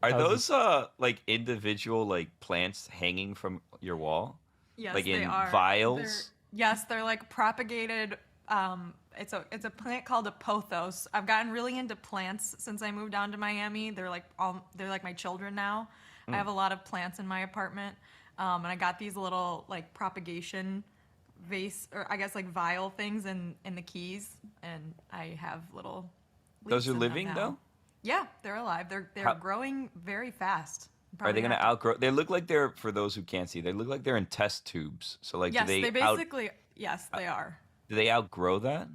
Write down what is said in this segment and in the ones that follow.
Are How's those this? like individual like plants hanging from your wall? Yes, Like they in are. vials? They're like propagated. It's a plant called a pothos. I've gotten really into plants since I moved down to Miami. They're like my children now. I have a lot of plants in my apartment, and I got these little like propagation vase or I guess like vial things in the keys, and I have little Those leaves are in them living now. though? Yeah, they're alive. They're How growing very fast. are Probably they gonna gonna have to. outgrow? They look like they're, for those who can't see, they look like they're in test tubes. So like, Yes, yes, they are. do they outgrow that?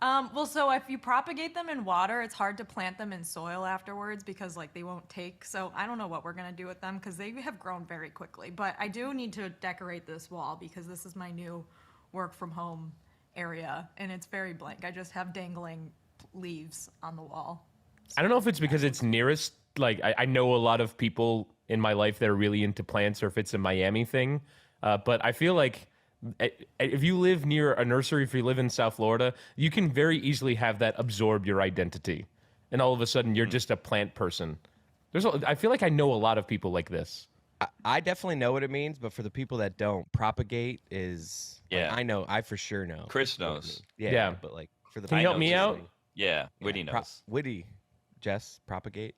Well, so if you propagate them in water, it's hard to plant them in soil afterwards because like they won't take. So I don't know what we're gonna do with them because they have grown very quickly. But I do need to decorate this wall because this is my new work from home area and it's very blank. I just have dangling leaves on the wall. I don't So know if it's because it's nearest. Like I know a lot of people in my life that are really into plants, or if it's a Miami thing. But I feel like if you live near a nursery, if you live in South Florida, you can very easily have that absorb your identity, and all of a sudden you're just a plant person. I feel like I know a lot of people like this. I definitely know what it means, but for the people that don't, propagate is. Like, Yeah. I know. I for sure know. Chris what it knows. means. Yeah, Yeah. but like for the Can you people help me listening, out? Yeah, yeah, Witty knows. Witty, Jess, propagate.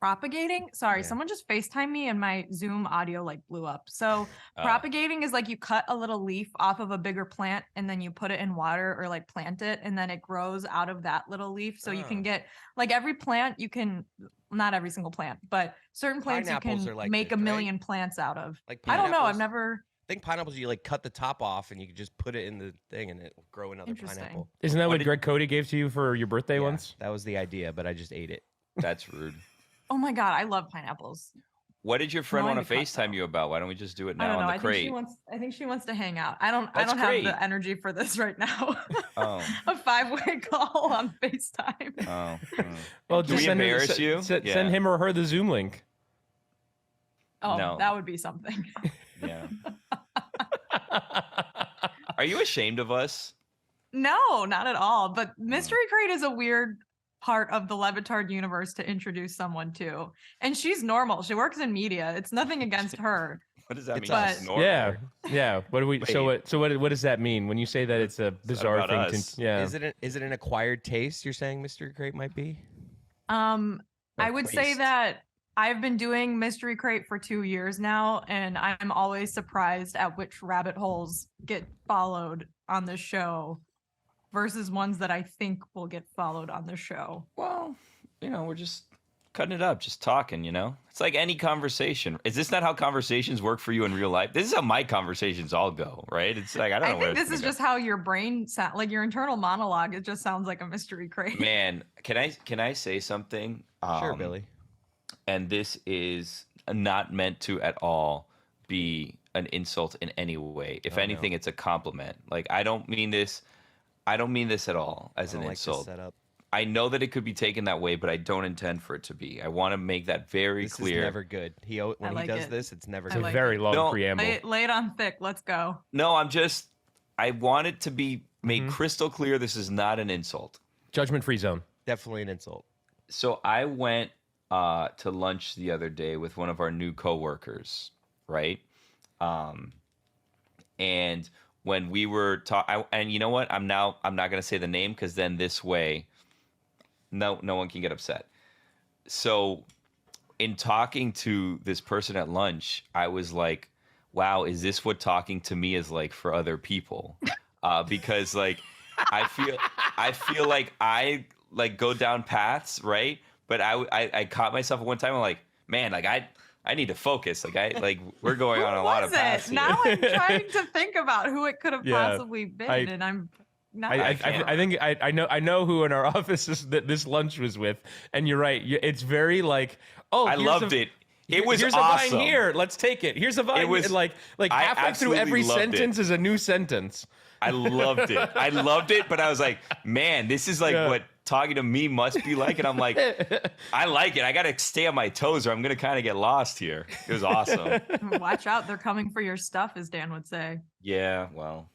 propagating? Sorry, Yeah. someone just FaceTime me and my Zoom audio like blew up. So Oh, propagating is like you cut a little leaf off of a bigger plant and then you put it in water or like plant it and then it grows out of that little leaf. So you Oh. can get like every plant you can not every single plant, but certain plants you Pineapples can are like make this, a right? million plants out of. Like I don't know. I've pineapples. never I think pineapples, you like cut the top off and you can just put it in the thing and it will grow another Interesting. pineapple. Isn't that What what did- Greg Cote gave to you for your birthday Yeah, once? that was the idea, but I just ate it. that's rude. Oh my god, I love pineapples. What did your friend Annoying want to to cut, FaceTime though. you about? Why don't we just do it I now don't know. on the crate? I think she wants to hang out. I That's don't have great. the energy for this right now. Oh. A 5-way call on FaceTime. Oh. Well, Do we embarrass you? Send Yeah. him or her the Zoom link. Oh, No. that would be something. Yeah. Are you ashamed of us? No, not at all. But Mystery Crate is a weird part of the LeBatard universe to introduce someone to. And she's normal. She works in media. It's nothing against her. What does that It's mean? us. It's normal. Yeah, yeah. What do we? So Wait. what does that mean when you say that it's a bizarre about thing? us. Yeah. Is it an acquired taste? You're saying Mystery Crate might be? I Or would say priest. that I've been doing Mystery Crate for 2 years now, and I'm always surprised at which rabbit holes get followed on the show versus ones that I think will get followed on the show. Well, we're just cutting it up, just talking, It's like any conversation. Is this not how conversations work for you in real life? This is how my conversations all go, right? It's like, I don't I know where think it's this is gonna just how your brain sound, like your internal monologue. It just sounds like a Mystery Crate. go. Man, can I say something? Sure, Billy. And this is not meant to at all be an insult in any way. If Oh, anything, no. it's a compliment. Like, I don't mean this at all as I an don't like this insult. setup. I know that it could be taken that way, but I don't intend for it to be. I want to make that very This clear. is never good. When like he does it. this, it's never I It's a good. like very it. long No, preamble. Lay it on thick. Let's go. No, I want it to be made Mm-hmm. crystal clear this is not an insult. Judgment-free zone. Definitely an insult. So I went to lunch the other day with one of our new coworkers, right? And when we were talking, and you know what? I'm not going to say the name because then this way, no one can get upset. So in talking to this person at lunch, I was like, wow, is this what talking to me is like for other people? Because like, I feel like I like go down paths, right? But I caught myself at one time. I'm like, man, like I need to focus. Like we're going on a lot of paths here. Now I'm trying to think about who it could have Yeah, possibly been, I- and I'm not. I can't. think I know who in our office that this lunch was with, and you're right. It's very like, oh, I here's loved a- it. It was here's awesome. a vine here. Let's take it. Here's a vine. It was- And like I halfway through absolutely every loved it. sentence is a new sentence. I loved it. But I was like, man, this is like Yeah. what talking to me must be like. And I'm like, I like it. I got to stay on my toes or I'm going to kind of get lost here. It was awesome. Watch out, they're coming for your stuff, as Dan would say. Yeah, well,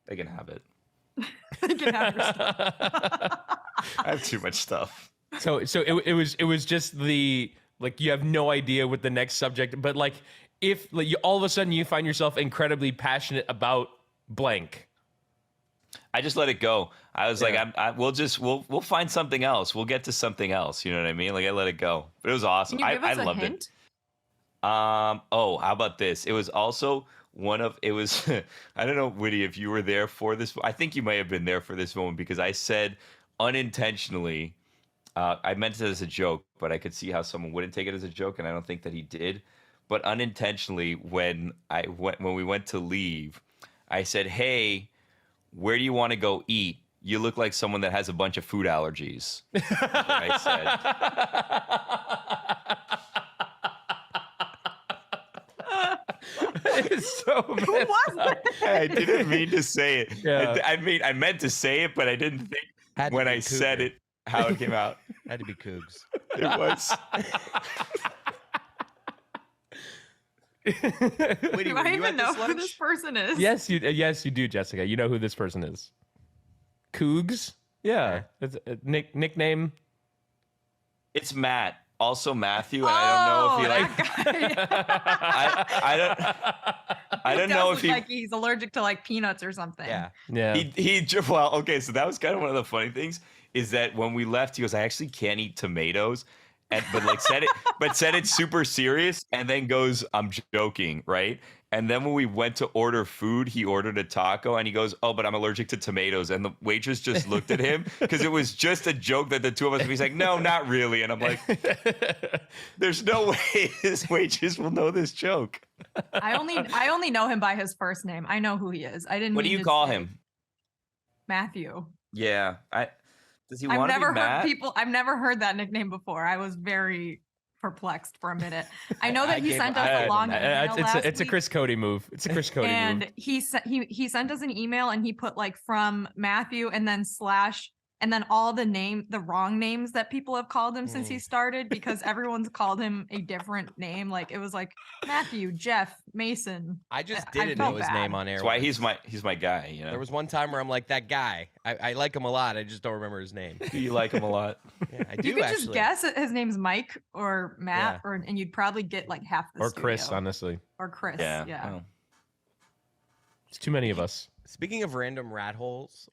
they can have it. They can have your stuff. I have too much stuff. So it was just the like you have no idea what the next subject, but like if like, you, all of a sudden you find yourself incredibly passionate about blank. I just let it go. I was like, we'll find something else. We'll get to something else. You know what I mean? Like I let it go, but it was awesome. Can you give us I a loved hint? it. Oh, how about this? It was also it was, I don't know, Witty, if you were there for this. I think you may have been there for this moment because I said unintentionally, I meant it as a joke, but I could see how someone wouldn't take it as a joke, and I don't think that he did. But unintentionally, when we went to leave, I said, "Hey, where do you want to go eat? You look like someone that has a bunch of food allergies." That's what I said. It's so Who was that? I didn't mean to say it. Yeah. I meant to say it, but I didn't think when I said it how it came out. Had to be Cougs. It was. Witty, Do were I you even at know this who lunch? this person is? Yes, you do, Jessica. You know who this person is. Cougs? Yeah. It's a nickname. It's Matt. Also Matthew, and I don't know if he like. I don't know if he. Like he's allergic to like peanuts or something. Yeah. Yeah. Well, okay, so that was kind of one of the funny things is that when we left, he goes, "I actually can't eat tomatoes," but said it super serious, and then goes, "I'm joking," right? And then when we went to order food, he ordered a taco, and he goes, "Oh, but I'm allergic to tomatoes." And the waitress just looked at him because it was just a joke that the two of us. He's like, "No, not really," and I'm like, "There's no way this waitress will know this joke." I only know him by his first name. I know who he is. I didn't. What do mean you to call say him? Matthew. Yeah, does he want to be Matt? I've never heard that nickname before. I was very perplexed for a minute. I know that he sent us a long email it's a Chris Cote move. It's a Chris Cote move. and he sent us an email and he put like from Matthew and then slash and then all the wrong names that people have called him since he started because everyone's called him a different name. Like it was like Matthew, Jeff, Mason. I just didn't know his name on air. That's why once. he's my guy. You know, There was one time where I'm like, that guy. I like him a lot. I just don't remember his name. do you like him a lot? Yeah, I do You could actually. just guess his name's Mike or Matt, and you'd probably get like half the Or Chris, studio. honestly. Or Chris. Yeah. Yeah. Well, It's too many of us. Speaking of random rabbit holes.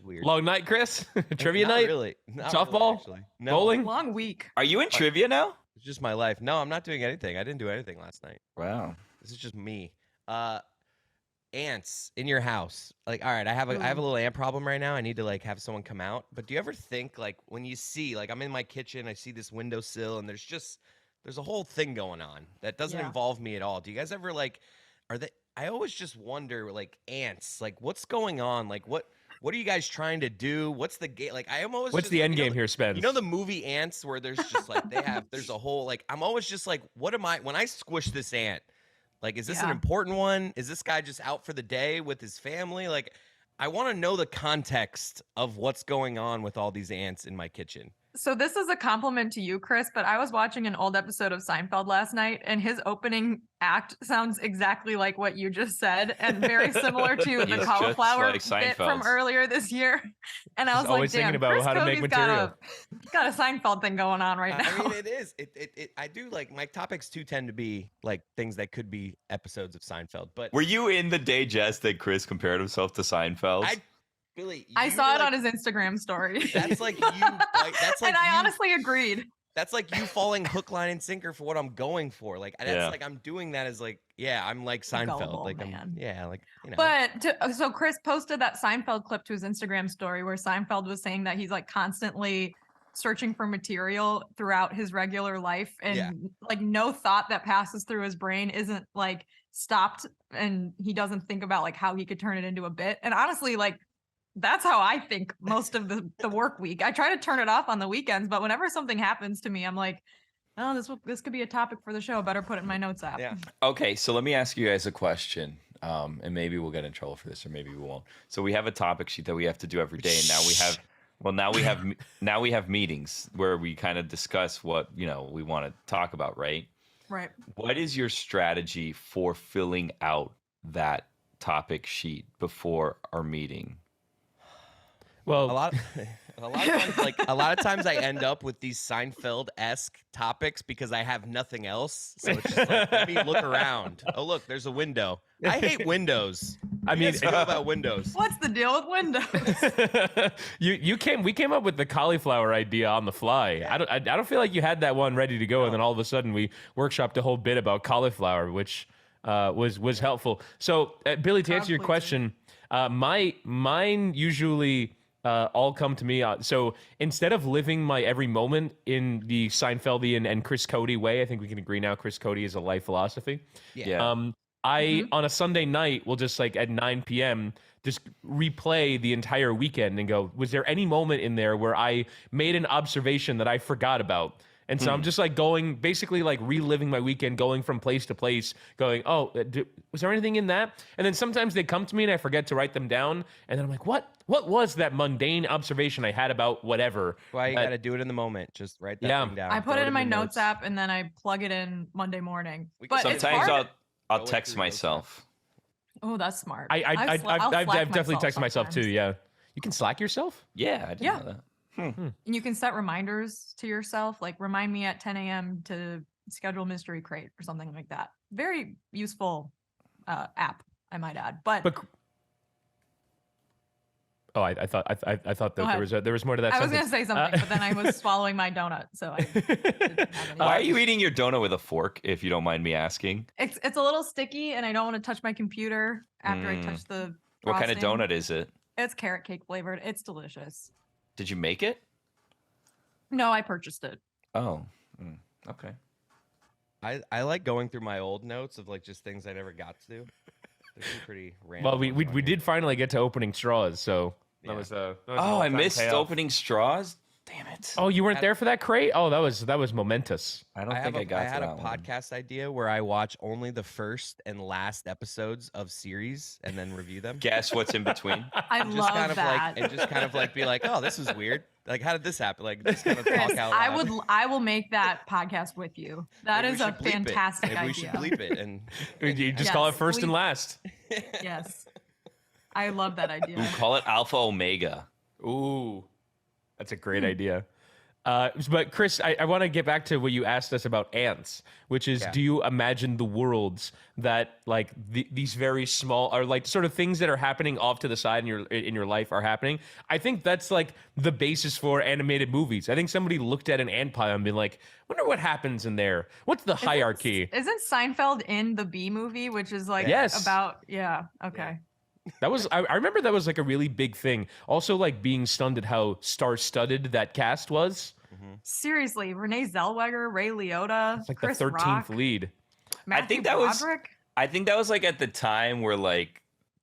Weird. Long night, Chris? Trivia Not night? Really. Not Softball? Really, actually. No, Bowling? Long week. are you in trivia now? It's just my life. No, I'm not doing anything. I didn't do anything last night. Wow. This is just me. Ants in your house. Like, all right, I have a little ant problem right now. I need to like have someone come out. But do you ever think like when you see like I'm in my kitchen, I see this windowsill and there's a whole thing going on that doesn't involve me at all. Do you guys ever like I always just wonder like ants, like what's going on? Like what are you guys trying to do? What's the game? Like I am always What's just, the end game here, Spence? You know the movie Ants where there's just like there's a whole like I'm always just like what am I when I squish this ant? Like is this an important one? Is this guy just out for the day with his family? Like I want to know the context of what's going on with all these ants in my kitchen. So this is a compliment to you, Chris, but I was watching an old episode of Seinfeld last night, and his opening act sounds exactly like what you just said, and very similar to the He's cauliflower just like bit from Seinfeld's. earlier this year. And I was like, always damn, thinking about Chris how to make Cote's material. got a Seinfeld thing going on right now. I mean, it is. I do like my topics too tend to be like things that could be episodes of Seinfeld. But Were you in the digest that Chris compared himself to Seinfeld? I saw it on his Instagram story. That's like you. Like, that's like and I you, honestly agreed. That's like you falling hook, line, and sinker for what I'm going for. Like that's like I'm doing that as like I'm like Seinfeld. Gullible, like man. like you know. But so Chris posted that Seinfeld clip to his Instagram story where Seinfeld was saying that he's like constantly searching for material throughout his regular life and like no thought that passes through his brain isn't like stopped and he doesn't think about like how he could turn it into a bit. And honestly, like that's how I think most of the work week. I try to turn it off on the weekends, but whenever something happens to me, I'm like, oh, this could be a topic for the show. Better put it in my notes app. Yeah. Okay, so let me ask you guys a question, and maybe we'll get in trouble for this, or maybe we won't. So we have a topic sheet that we have to do every day, and now we have meetings where we kind of discuss what we want to talk about, right? Right. What is your strategy for filling out that topic sheet before our meeting? Well, a lot. A lot of times I end up with these Seinfeld-esque topics because I have nothing else. So it's just like, let me look around. Oh, look, there's a window. I hate windows. I mean, What about windows? What's the deal with windows? we came up with the cauliflower idea on the fly. I don't feel like you had that one ready to go, and then all of a sudden we workshopped a whole bit about cauliflower, which was helpful. So, Billy, to answer your question, mine usually all come to me. So instead of living my every moment in the Seinfeldian and Chris Cote way, I think we can agree now Chris Cote is a life philosophy. Yeah. I on a Sunday night will just like at 9 p.m. just replay the entire weekend and go, was there any moment in there where I made an observation that I forgot about? And so I'm just like going, basically like reliving my weekend, going from place to place, going, oh, was there anything in that? And then sometimes they come to me and I forget to write them down. And then I'm like, what was that mundane observation I had about whatever? Why you got to do it in the moment. Just write that thing down. I put Throw it in my the notes app and then I plug it in Monday morning. But it's Sometimes hard. I'll text myself. Oh, that's smart. I've definitely texted myself too. sometimes. Yeah. You can Slack yourself? Yeah, I didn't know that. And you can set reminders to yourself, like remind me at 10 a.m. to schedule Mystery Crate or something like that. Very useful app, I might add. But oh, I thought that there was more to that. I was sentence. going to say something, but then I was swallowing my donut, so I didn't have any. Why are you eating your donut with a fork, if you don't mind me asking? It's a little sticky, and I don't want to touch my computer after I touch the What kind of frosting. donut is it? It's carrot cake flavored. It's delicious. Did you make it? No, I purchased it. Oh, okay. I like going through my old notes of like just things I never got to do. There's some pretty random. Well, we ones on here. did finally get to opening straws, so that Yeah. was an Oh, I all-time missed payoff. opening straws. Damn it. Oh, you weren't there for that crate? Oh, that was momentous. I don't I think I got had to a that one. podcast idea where I watch only the first and last episodes of series and then review them. Guess what's in between? I And love kind of that. like and just kind of like be like, oh, this is weird. Like, how did this happen? Like, just kind of talk Chris, out loud. I will make that podcast with you. That Maybe is we a should bleep it. fantastic Maybe we should idea. bleep it and You just call it Yes, first and we- last. Yes. I love that idea. Ooh, call it Alpha Omega. Ooh, that's a great idea. But Chris, I want to get back to what you asked us about ants, which is, Yeah. do you imagine the worlds that like these very small are like sort of things that are happening off to the side in your life are happening? I think that's like the basis for animated movies. I think somebody looked at an ant pile and been like, wonder what happens in there. What's the hierarchy? Isn't Seinfeld in the Bee Movie, which is like Yes. about okay. That was I remember that was like a really big thing. Also, like being stunned at how star-studded that cast was. Seriously, Renee Zellweger, Ray Liotta, It's like Chris the 13th Rock, lead. Matthew think that was- Broderick. I think that was like at the time where like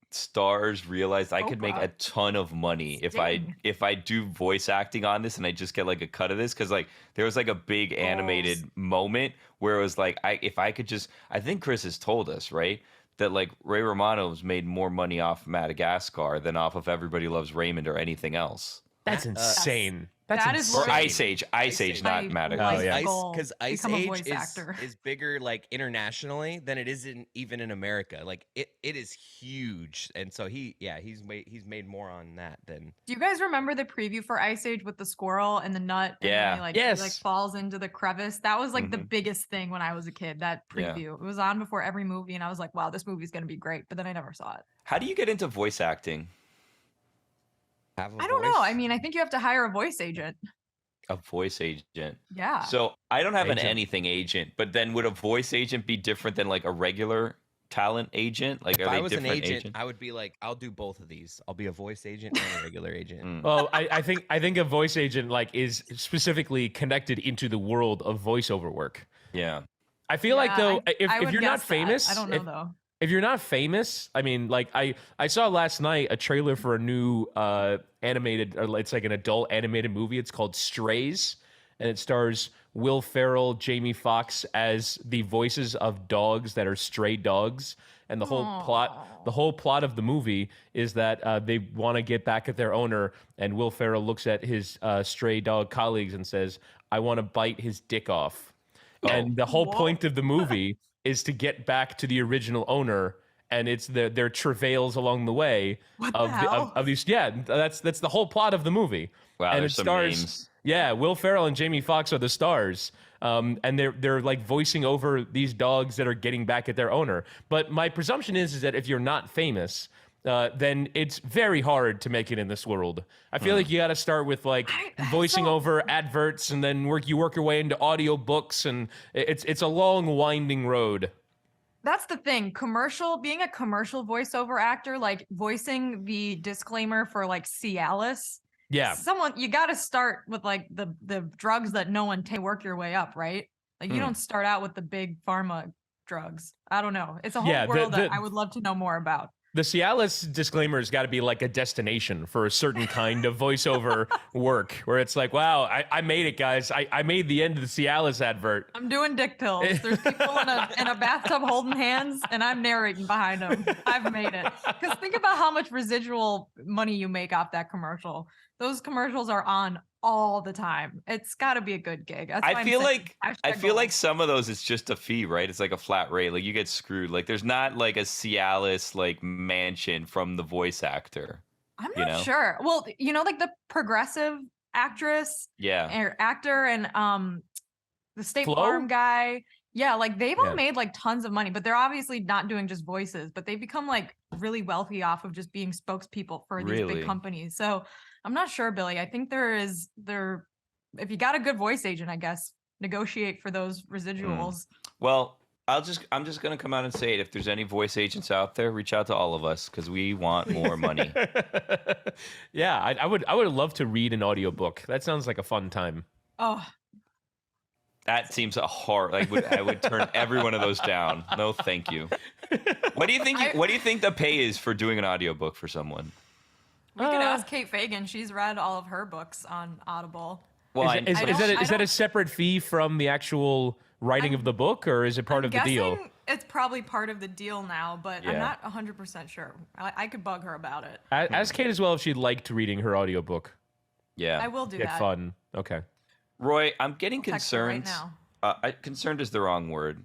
stars realized I could make Oprah. a ton of money Sting. if I do voice acting on this and I just get like a cut of this, because like there was like a big animated moment where it was like if I could just, I think Chris has told us, right, that like Ray Romano's made more money off Madagascar than off of Everybody Loves Raymond or anything else. That's insane. That's that is insane. Or Ice Age. Ice Age, not My Madagascar. Oh, yeah. life goal, because Ice become a Age voice actor. is bigger like internationally than it is even in America. Like it is huge, and so he's made more on that than. Do you guys remember the preview for Ice Age with the squirrel and the nut? And Yeah. then he, Yes. he, like falls into the crevice. That was like the Mhm. biggest thing when I was a kid. That Yeah. preview. It was on before every movie, and I was like, "Wow, this movie's gonna be great." But then I never saw it. How do you get into voice acting? Have a I don't know. voice. I mean, I think you have to hire a voice agent. A voice agent. Yeah. So I don't have an Agent. anything agent, but then would a voice agent be different than like a regular talent agent? Like, If are I they was an different agent, agents? I would be like, I'll do both of these. I'll be a voice agent and a regular agent. Mm. Well, I think a voice agent like is specifically connected into the world of voiceover work. Yeah. I feel like Yeah, though, I if would you're not guess that. famous, I don't know though. if you're not famous, I mean, like I saw last night a trailer for a new animated, or it's like an adult animated movie. It's called Strays, and it stars Will Ferrell, Jamie Foxx as the voices of dogs that are stray dogs. And the whole plot of the movie is that they want to get back at their owner, and Will Ferrell looks at his stray dog colleagues and says, "I want to bite his dick off." And the whole Whoa. point of the movie is to get back to the original owner and it's their travails along the way What the of hell? of these. Yeah, that's the whole plot of the movie. Wow, and there's it some stars. names. Yeah, Will Ferrell and Jamie Foxx are the stars. And they're like voicing over these dogs that are getting back at their owner. But my presumption is that if you're not famous, then it's very hard to make it in this world. I feel like you got to start with like voicing over adverts, and then work your way into audio books, and it's a long, winding road. That's the thing. Being a commercial voiceover actor, like voicing the disclaimer for like Cialis. Yeah. You got to start with like the drugs that no one takes, work your way up, right? Like you don't start out with the big pharma drugs. I don't know. It's a whole world that I would love to know more about. The Cialis disclaimer has got to be like a destination for a certain kind of voiceover work, where it's like, wow, I made it, guys. I made the end of the Cialis advert. I'm doing dick pills. There's people in a bathtub holding hands, and I'm narrating behind them. I've made it. Because think about how much residual money you make off that commercial. Those commercials are on all the time. It's got to be a good gig. That's why I feel hashtag like some of those it's just a fee, right? It's like a flat rate. Like you get screwed. Like there's not like a Cialis like mansion from the voice actor. I'm not sure. Well, like the progressive actress, or actor, and the State Flo? Farm guy. Yeah, like they've all made like tons of money, but they're obviously not doing just voices, but they've become like really wealthy off of just being spokespeople for these big companies. So I'm not sure, Billy. I think if you got a good voice agent, I guess, negotiate for those residuals. Well, I'm just gonna come out and say it. If there's any voice agents out there, reach out to all of us because we want more money. Yeah, I would love to read an audiobook. That sounds like a fun time. Oh, That seems a hard. Like I would turn every one of those down. No, thank you. What do you think? What do you think the pay is for doing an audiobook for someone? we could ask Kate Fagan. She's read all of her books on Audible. Well, Is that a separate fee from the actual writing of the book, or is it part of the deal? Guessing it's probably part of the deal now, but I'm not 100% sure. I could bug her about it. Ask Kate as well if she'd liked reading her audiobook. Yeah, I will do Get that. fun. Okay. Roy, I'm getting Text her right concerned. now. Concerned is the wrong word.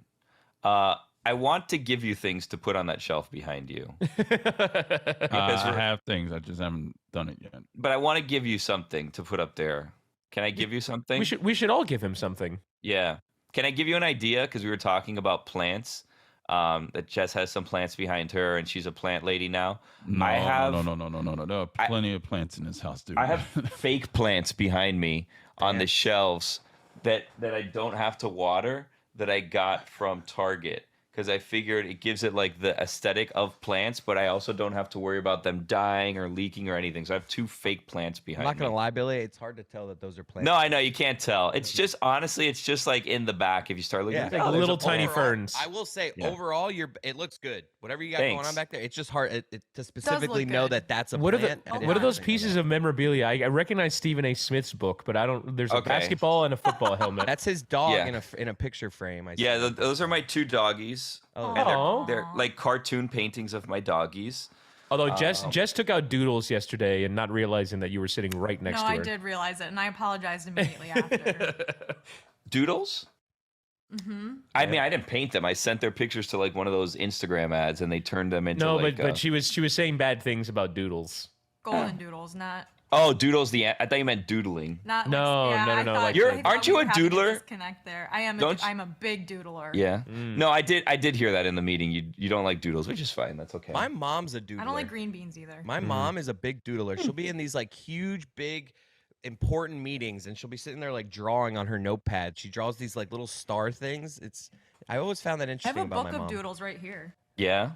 I want to give you things to put on that shelf behind you. I have things. I just haven't done it yet. But I want to give you something to put up there. Can I give you something? We should all give him something. Yeah. Can I give you an idea? Because we were talking about plants. That Jess has some plants behind her, and she's a plant lady now. No, I have no. There are plenty of plants in this house, dude. I have fake plants behind me on the shelves that I don't have to water, that I got from Target. Because I figured it gives it like the aesthetic of plants, but I also don't have to worry about them dying or leaking or anything. So I have 2 fake plants behind I'm not me. gonna lie, Billy. It's hard to tell that those are plants. No, I know you can't tell. It's just honestly, it's just like in the back. If you start looking, Yeah. it's Like there's little a tiny plant. ferns. I will say, Yeah. overall, it looks good. Whatever you got going Thanks. on back there, it's just hard to specifically know good. that that's a What are plant. Oh, what are those pieces of memorabilia? I recognize Stephen A. Smith's book, but I don't. There's a Okay. basketball and a football helmet. That's his dog Yeah. in a picture frame. I Yeah, see. those are my 2 doggies. Oh. And Aw. they're like cartoon paintings of my doggies. Although Jess took out doodles yesterday and not realizing that you were sitting right next No, to her. I did realize it, and I apologized immediately after. Doodles? Mm-hmm. I mean, I didn't paint them. I sent their pictures to like one of those Instagram ads, and they turned them into No, like. but she was saying bad things about doodles. Golden doodles, not Doodles. I thought you meant doodling. not. No, like, yeah, no, I no, thought- like- I thought Aren't you we a were having doodler? Disconnect there. I am. Don't you- I'm a big doodler. Yeah. Mm. No, I did hear that in the meeting. You don't like doodles, which is fine. That's okay. My mom's a doodler. I don't like green beans either. My mom is a big doodler. She'll be in these like huge, big, important meetings, and she'll be sitting there like drawing on her notepad. She draws these like little star things. I always found that I have interesting a about book my of mom. doodles right here. Yeah.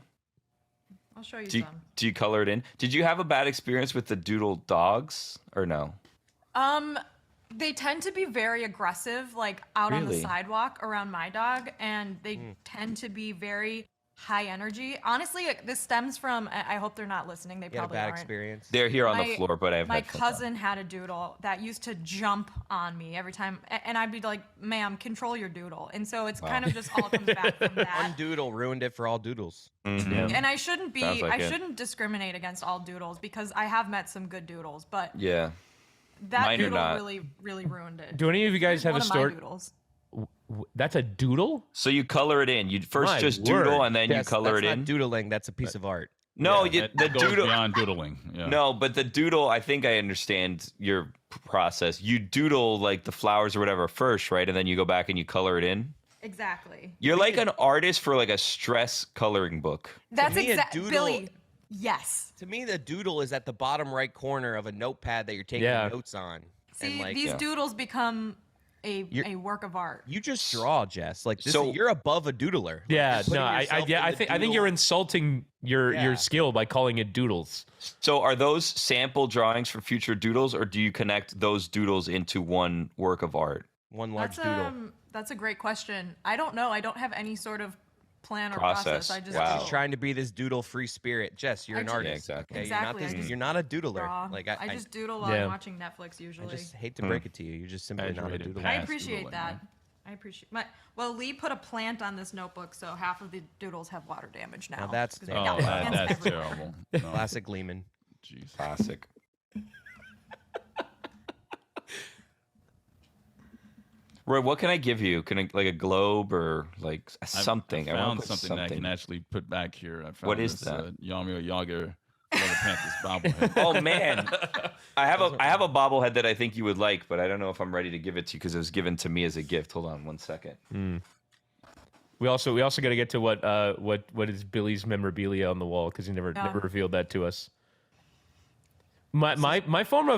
I'll show you Do you, some. do you color it in? Did you have a bad experience with the doodle dogs or no? They tend to be very aggressive, like out on the Really? sidewalk around my dog, and they tend to be very high energy. Honestly, this stems from. I hope they're not listening. They You had a probably bad aren't. experience. They're here on the My- floor, but I've My had fun. cousin had a doodle that used to jump on me every time, and I'd be like, "Ma'am, control your doodle." And so it's kind of just all comes back from One that. doodle ruined it for all doodles. Mhm. And I shouldn't be. Sounds like I it. shouldn't discriminate against all doodles because I have met some good doodles, but Yeah. that Mine are doodle not. really, really ruined it. Do any of you guys have One a of my story? doodles. That's a doodle? So you color it in. You first My just word. doodle and then you Yes, color that's it not in. doodling. That's a piece of art. No, That the goes doodle. beyond doodling. Yeah. No, but the doodle, I think I understand your process. You doodle like the flowers or whatever first, right? And then you go back and you color it in. Exactly. You're like an artist for like a stress coloring book. That's me, a exactly doodle- Billy. Yes. To me, the doodle is at the bottom right corner of a notepad that you're taking Yeah. notes on. See, and like, these Yeah. doodles become a You're- work of art. you just draw, Jess. Like this, So- you're above a doodler. Like, Yeah, you're putting no, I yourself yeah, in I the think you're doodle. insulting your Yeah. skill by calling it doodles. So are those sample drawings for future doodles, or do you connect those doodles into one work of art? One large That's doodle. that's a great question. I don't know. I don't have any sort of plan or Process. process. I just Wow. doodle. Just trying to be this doodle-free spirit. Jess, you're I an just- artist. Yeah, exactly. Okay? Exactly, I You're not just you're not a doodler. draw. Like I just doodle while Yeah. I'm watching Netflix usually. I just hate to break it to you. You're just simply not a Graduated doodler. I past appreciate doodling, that. man. I appreciate well, Lee put a plant on this notebook, so half of the doodles have water damage now. Now that's 'cause we terrible. Oh, got that, plants that's everywhere. terrible. No. Classic Lehman. Jeez. Classic. Roy, what can I give you? Can I like a globe or like something? I wanna found put something that I can actually put back here. I found What is this, that? Yamio Yager Florida Panthers bobblehead. Oh man, I have a bobblehead that I think you would like, but I don't know if I'm ready to give it to you because it was given to me as a gift. Hold on one second. We also got to get to what is Billy's memorabilia on the wall because he never revealed that to us. My form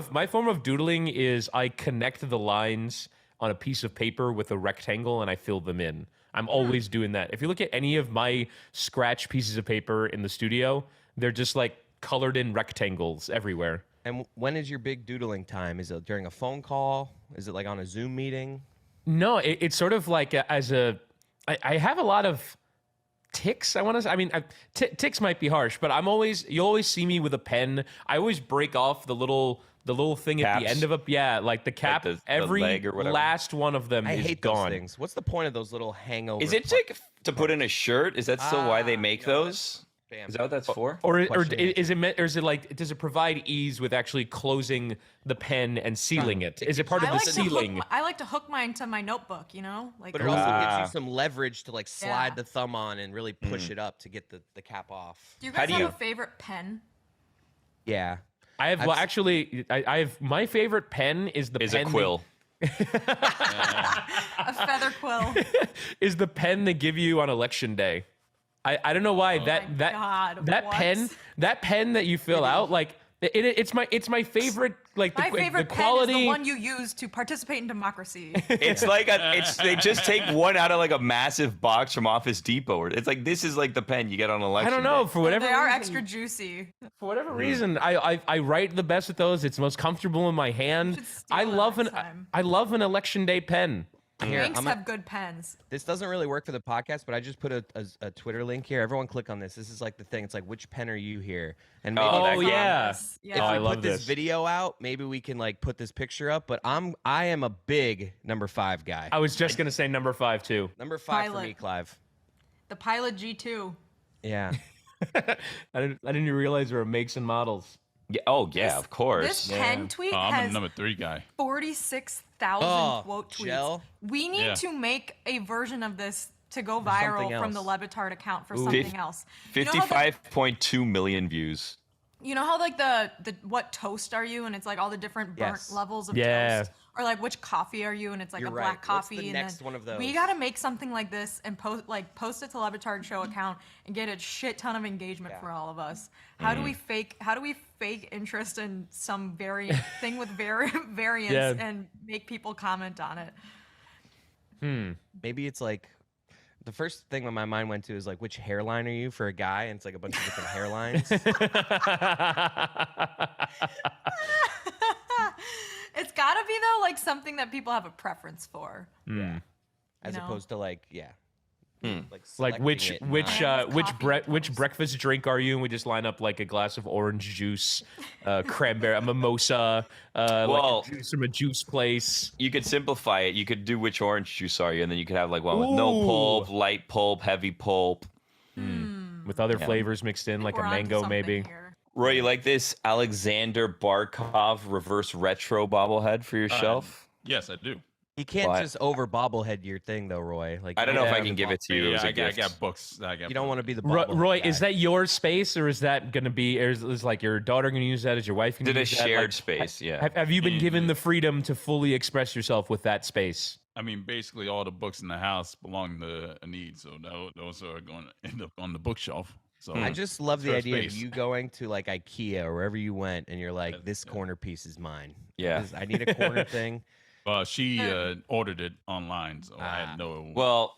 of doodling is I connect the lines on a piece of paper with a rectangle and I fill them in. I'm always doing that. If you look at any of my scratch pieces of paper in the studio, they're just like colored in rectangles everywhere. And when is your big doodling time? Is it during a phone call? Is it like on a Zoom meeting? No, it's sort of like I have a lot of ticks. I want to say. I mean, ticks might be harsh, but you always see me with a pen. I always break off the little thing at the Caps? end of it. Yeah, like the cap. the every leg or whatever? last one of them I is hate gone. those things. What's the point of those little hangover? Is it to put in a shirt? Is that still why they make you know what? those? Bam. Is that what that's for? Or Question is it meant, or is it like, does it provide ease with actually closing the pen and sealing it? Is it part of I the like to sealing? I like to hook mine to my notebook, you know? Like But it also gives Ah. you some leverage to like slide Yeah. the thumb on and really push it up to get the cap off. do you How guys do have you- a favorite pen? Yeah. I have, well, actually, I have, my favorite pen is the Is pen a quill? A feather quill. is the pen they give you on election day. I don't know why that God, that what? pen that you fill out, like it's my favorite, like My the favorite quality. pen is the one you use to participate in democracy. It's like they just take one out of like a massive box from Office Depot. Or it's like this is like the pen you get on election. I don't know, day. for whatever They are reason, extra juicy. for whatever reason, I write the best with those. It's most comfortable in my hand. should steal I it love next time. I love an election day pen. Here, Banks I'm have good pens. this doesn't really work for the podcast, but I just put a Twitter link here. Everyone click on this. This is like the thing. It's like, which pen are you here? And maybe Oh, Oh that- yeah. Yes. if Oh, Yeah. I we love put this this. video out, maybe we can like put this picture up. But I am a big number 5 guy. I was just gonna say number 5 too. Number 5 for Pilot. me, Clive. The Pilot G2. Yeah. I didn't even realize there were makes and models. Yeah, oh yeah, of course. This pen tweet Oh, I'm a has number 3 guy. 46,000 Oh, quote tweets. Jell? We need Yeah. to make a version of this to go something viral from the else. LeBatard account for something else. You know how the- 55.2 million views. You know how like the what toast are you and it's like all the different burnt Yes. levels of Yeah. toast, or like which coffee are you and it's like You're a right. black What's coffee. the and next then one of We those? gotta make something like this and post it to LeBatard Show account and get a shit ton of engagement Yeah. for all of us. How do we fake interest in some variant thing with variants Yeah. and make people comment on it? Maybe it's like the first thing that my mind went to is like, which hairline are you for a guy? And it's like a bunch of different hairlines. It's gotta be though like something that people have a preference for. As know? opposed to like, yeah. Like selecting which it, which not- which breakfast drink are you? And we just line up like a glass of orange juice, cranberry, a mimosa, Well- like a juice from a juice place. You could simplify it. You could do which orange juice are you, and then you could have like one with no Ooh. pulp, light pulp, heavy pulp. With other flavors mixed in, like We're a onto mango something maybe. here. Roy, you like this Alexander Barkov reverse retro bobblehead for your shelf? Yes, I do. He can't But- just over bobblehead your thing though, Roy. Like I don't know if I can give it to you Yeah, as a I gift. got books. you don't want to be the Roy, bobblehead is guy. that your space, or is that going to be, or is like your daughter going to use that? Is your wife going to Did a use that? shared Like, space, yeah. Have you been given the freedom to fully express yourself with that space? I mean, basically all the books in the house belong to Anid, so those are going to end up on the bookshelf. So I just love the her idea of space. you going to like IKEA or wherever you went, and you're like, this corner piece is mine. Yeah. I need a corner thing. She ordered it online, so I had no. Well,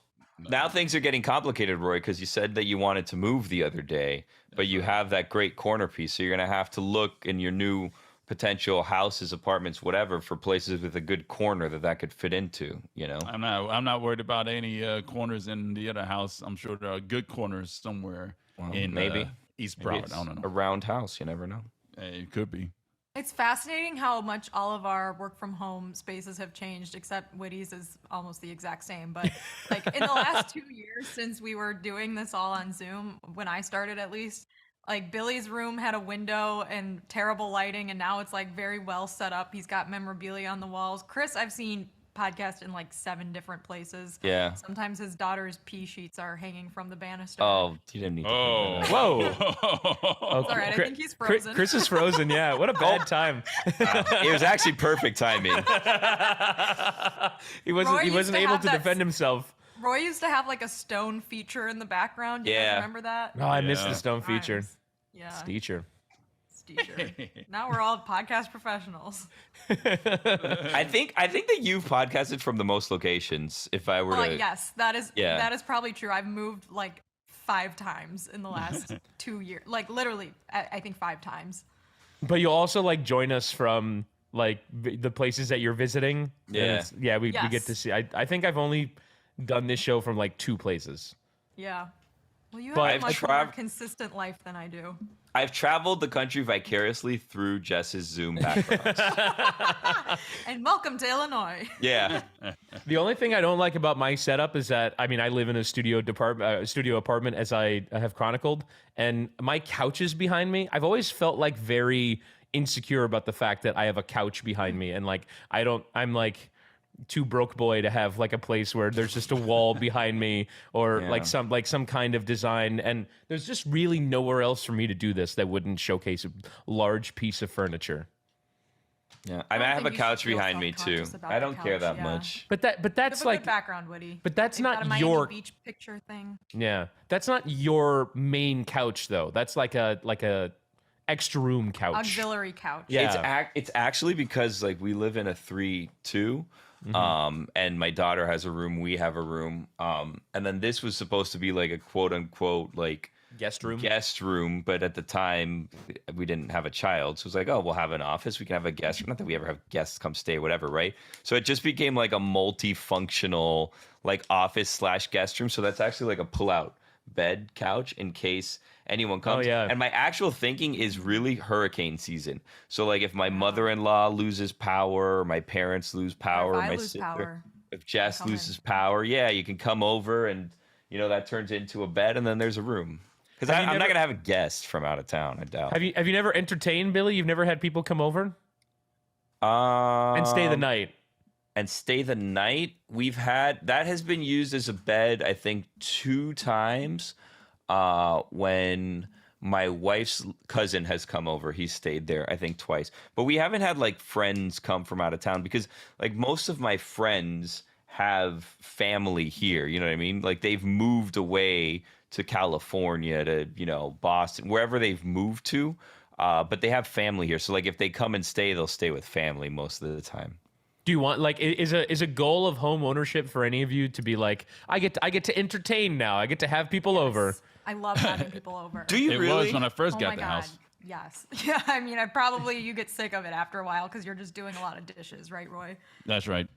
now things are getting complicated, Roy, because you said that you wanted to move the other day, but you have that great corner piece, so you're going to have to look in your new potential houses, apartments, whatever, for places with a good corner that could fit into. You know, I'm not worried about any corners in the other house. I'm sure there are good corners somewhere in maybe East Maybe Broward. it's I don't a know. round house. You never know. It could be. It's fascinating how much all of our work from home spaces have changed, except Witty's is almost the exact same. But like in the last 2 years since we were doing this all on Zoom, when I started at least, like Billy's room had a window and terrible lighting, and now it's like very well set up. He's got memorabilia on the walls. Chris, I've seen podcast in like 7 different places. Yeah. Sometimes his daughter's pee sheets are hanging from the banister. Oh, you didn't need to. Oh, put that Whoa. It's all right. I think he's frozen. Chris is frozen. Yeah. What a bad time. up. It was actually perfect timing. He Roy wasn't used to able have to that defend himself. Roy used to have like a stone feature in the background. You guys Yeah. remember that? Oh, I missed Yeah. the stone feature. Nice. Yeah. Feature. Feature. Now we're all podcast professionals. I think that you've podcasted from the most locations. If I were to, Yes, that is probably true. I've moved like 5 times in the last 2 years. Like literally, I think 5 times. But you also like join us from like the places that you're visiting. And Yeah. we get Yes. to see. I think I've only done this show from like 2 places. Yeah. Well, you But have I've a much more trav- consistent life than I do. I've traveled the country vicariously through Jess's Zoom backgrounds. And welcome to Illinois. Yeah. The only thing I don't like about my setup is that I live in a studio apartment, as I have chronicled, and my couch is behind me. I've always felt like very insecure about the fact that I have a couch behind me, and like I'm like too broke boy to have like a place where there's just a wall behind me or Yeah. like some kind of design, and there's just really nowhere else for me to do this that wouldn't showcase a large piece of furniture. Yeah. I I don't have a think you should couch feel behind me too. self-conscious about I the don't care couch, that yeah. much. But You that's have a like good background, Witty. but that's You've got not a Miami your beach picture thing. Yeah, that's not your main couch though. That's like a extra room couch. Auxiliary couch. Yeah. It's actually because like we live in a 3-2. And my daughter has a room, we have a room. And then this was supposed to be like a quote unquote like Guest room. but at the time we didn't have a child. So it's like, oh, we'll have an office, we can have a guest room. Not that we ever have guests come stay, whatever, right? So it just became like a multifunctional like office/guest room. So that's actually like a pull-out bed couch in case anyone comes. Oh, yeah. And my actual thinking is really hurricane season. So like if my mother-in-law loses power, or my parents lose power, Or or if I my lose sister, power, if Jess come in. loses power, yeah, you can come over and that turns into a bed and then there's a room. Because Have you I'm not never- gonna have a guest from out of town, I doubt. Have you never entertained, Billy? You've never had people come over and stay the night? And stay the night. We've had that has been used as a bed, I think, 2 times. When my wife's cousin has come over, he stayed there, I think, twice. But we haven't had like friends come from out of town because like most of my friends have family here. You know what I mean? Like they've moved away to California, to Boston, wherever they've moved to. But they have family here, so like if they come and stay, they'll stay with family most of the time. Do you want like is a goal of home ownership for any of you to be like I get to entertain now? I get to have people over. I love having people over. Do you It really? was when I first Oh got my the God. house. Yes. Yeah, I mean, you get sick of it after a while because you're just doing a lot of dishes, right, Roy? That's right.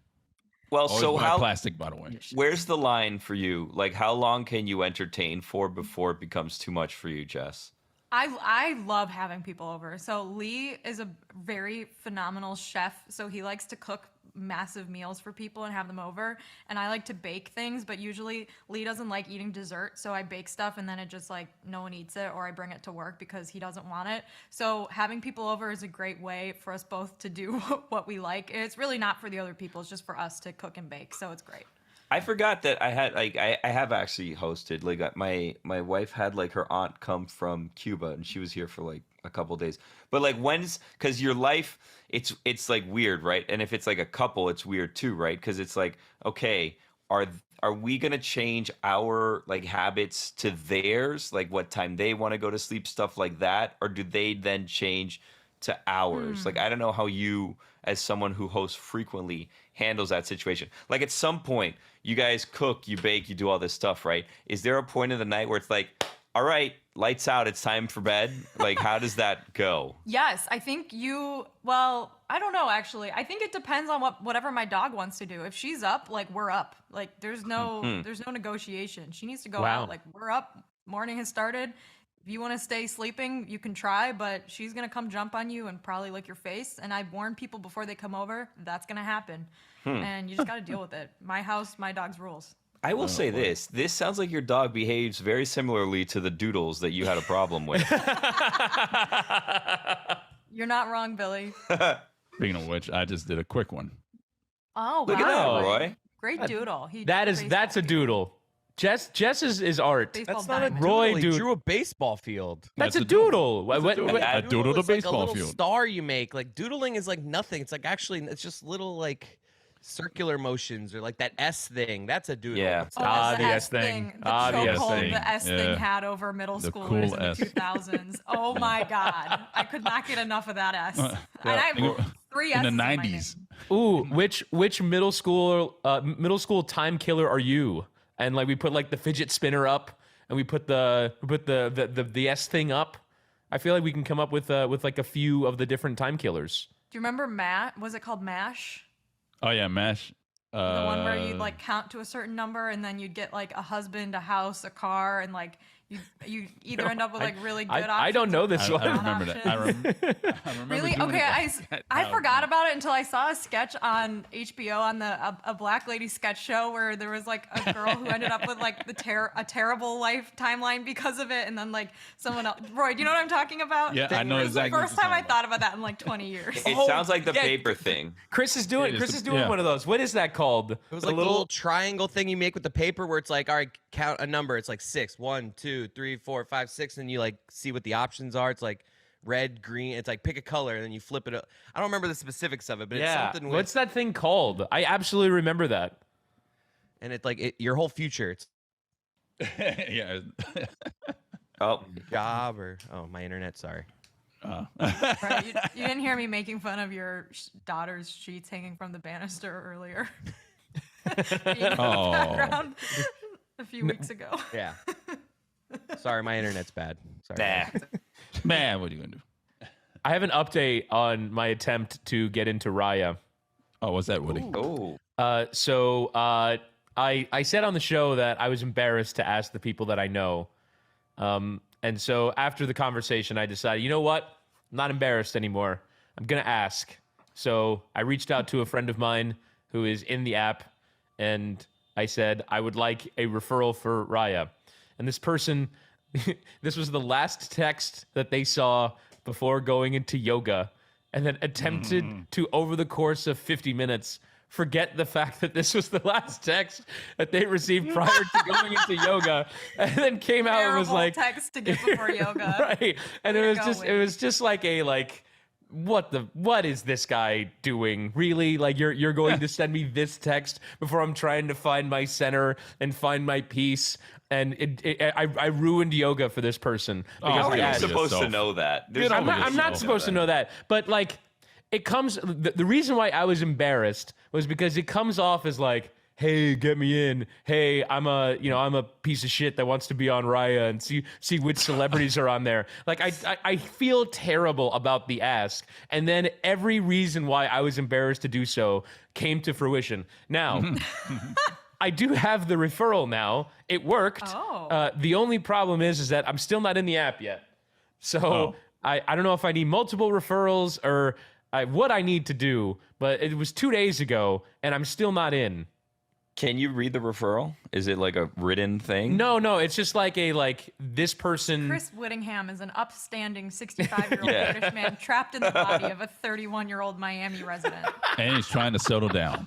Well, Always so buy how? plastic, by the way. Where's the line for you? Like, how long can you entertain for before it becomes too much for you, Jess? I love having people over. So Lee is a very phenomenal chef. So he likes to cook massive meals for people and have them over. And I like to bake things, but usually Lee doesn't like eating dessert. So I bake stuff and then it just like no one eats it, or I bring it to work because he doesn't want it. So having people over is a great way for us both to do what we like. It's really not for the other people. It's just for us to cook and bake. So it's great. I forgot that I had like I have actually hosted like my wife had like her aunt come from Cuba and she was here for like a couple days. But like because your life it's like weird, right? And if it's like a couple, it's weird too, right? Because it's like, okay, are we gonna change our like habits to theirs, like what time they want to go to sleep, stuff like that, or do they then change to ours? Like I don't know how you, as someone who hosts frequently, handles that situation. Like at some point, you guys cook, you bake, you do all this stuff, right? Is there a point in the night where it's like, all right, lights out, it's time for bed? Like how does that go? Yes, I think well, I don't know actually. I think it depends on whatever my dog wants to do. If she's up, like we're up. Like there's no negotiation. She needs to go out. Like we're up. Morning has started. If you want to stay sleeping, you can try, but she's going to come jump on you and probably lick your face. And I've warned people before they come over, that's going to happen. And you just got to deal with it. My house, my dog's rules. I will say this. This sounds like your dog behaves very similarly to the doodles that you had a problem with. You're not wrong, Billy. Speaking of which, I just did a quick one. Oh, wow. Look at that, Roy. Great doodle. That's a doodle. Jess is art. That's not a diamond. doodle. Roy He dude. drew a baseball field. That's a doodle. A doodle to is like a baseball little field. star you make. Like doodling is like nothing. It's like actually, it's just little like circular motions or like that S thing. That's a doodle. Yeah. Oh, The S thing. The Obvious chokehold thing. the S thing Yeah. had over middle The schoolers cool in the S. 2000s. Oh my God. I could not get enough of that S. And I have three In S's the in my 90s. name. Ooh, which middle school time killer are you? And like we put like the fidget spinner up, and we put the S thing up. I feel like we can come up with like a few of the different time killers. Do you remember Was it called MASH? Oh yeah, MASH. The one where you'd like count to a certain number and then you'd get like a husband, a house, a car, and like you either end up with like really good options. I don't know this I one. remember that. I remember Really? doing Okay, it. I forgot about it until I saw a sketch on HBO on a black lady sketch show where there was like a girl who ended up with like a terrible life timeline because of it, and then like someone else. Roy, do you know what I'm talking about? Yeah, I know It was exactly the what first you're time I talking thought about that in like 20 years. It sounds like the paper thing. Chris is doing Yeah. one of those. What is that called? It was like a little triangle thing you make with the paper where it's like, all right, count a number. It's like 6, 1, 2, 3, 4, 5, 6, and you like see what the options are. It's like red, green. It's like pick a color and then you flip it up. I don't remember the specifics of it, but it's something with, What's that thing called? I absolutely remember that. and it's like your whole future. It's Yeah. Oh, job or my internet. Sorry. Right, you didn't hear me making fun of your daughter's sheets hanging from the banister earlier. Being in the Oh. background a few weeks ago. Yeah. Sorry, my internet's bad. Sorry. nah. guys. Man, what are you gonna do? I have an update on my attempt to get into Raya. Oh, what's that, Woody? Oh. I said on the show that I was embarrassed to ask the people that I know. And so after the conversation, I decided, you know what? I'm not embarrassed anymore. I'm going to ask. So I reached out to a friend of mine who is in the app, and I said, I would like a referral for Raya. And this person, this was the last text that they saw before going into yoga, and then attempted to, over the course of 50 minutes, forget the fact that this was the last text that they received prior to going into yoga, and then came out and was Terrible like, text to give before yoga. right. And Way it to was go, just, it Witty. was just like what is this guy doing? Really? Like you're going to send me this text before I'm trying to find my center and find my peace. And I ruined yoga for this person. Oh, Because How are I you asked- supposed to yourself. know that? Get I'm over not yourself. supposed to know that. But like, it comes. The reason why I was embarrassed was because it comes off as like, hey, get me in. Hey, I'm a piece of shit that wants to be on Raya and see which celebrities are on there. Like I feel terrible about the ask. And then every reason why I was embarrassed to do so came to fruition. Now, I do have the referral now. It worked. Oh. The only problem is that I'm still not in the app yet. So I don't know if I need multiple referrals or what I need to do, but it was 2 days ago, and I'm still not in. Can you read the referral? Is it like a written thing? No, it's just like this person. Chris Whittingham is an upstanding 65-year-old Yeah. British man trapped in the body of a 31-year-old Miami resident. And he's trying to settle down.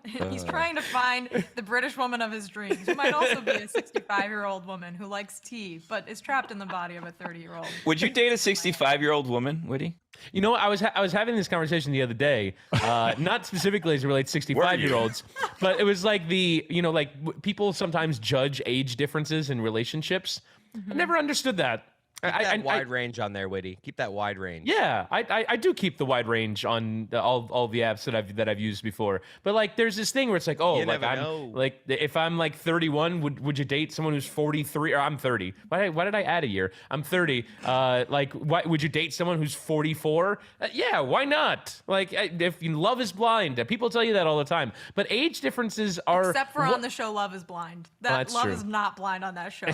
He's trying to find the British woman of his dreams, who might also be a 65-year-old woman who likes tea, but is trapped in the body of a 30-year-old. Would you date a 65-year-old woman, Witty? You know, I was having this conversation the other day, not specifically as it relates to 65-year-olds, but it was like people sometimes judge age differences in relationships. I never understood that. Keep that wide range on there, Witty. Keep that wide range. Yeah, I do keep the wide range on all the apps that I've used before. But like, there's this thing where it's like, oh, You like never I'm know. like, if I'm like 31, would you date someone who's 43? Or I'm 30. Why did I add a year? I'm 30. Like, why would you date someone who's 44? Yeah, why not? Like, if love is blind, people tell you that all the time. But age differences are Except for on the show Love is Blind. That's Love true. is not blind on that show,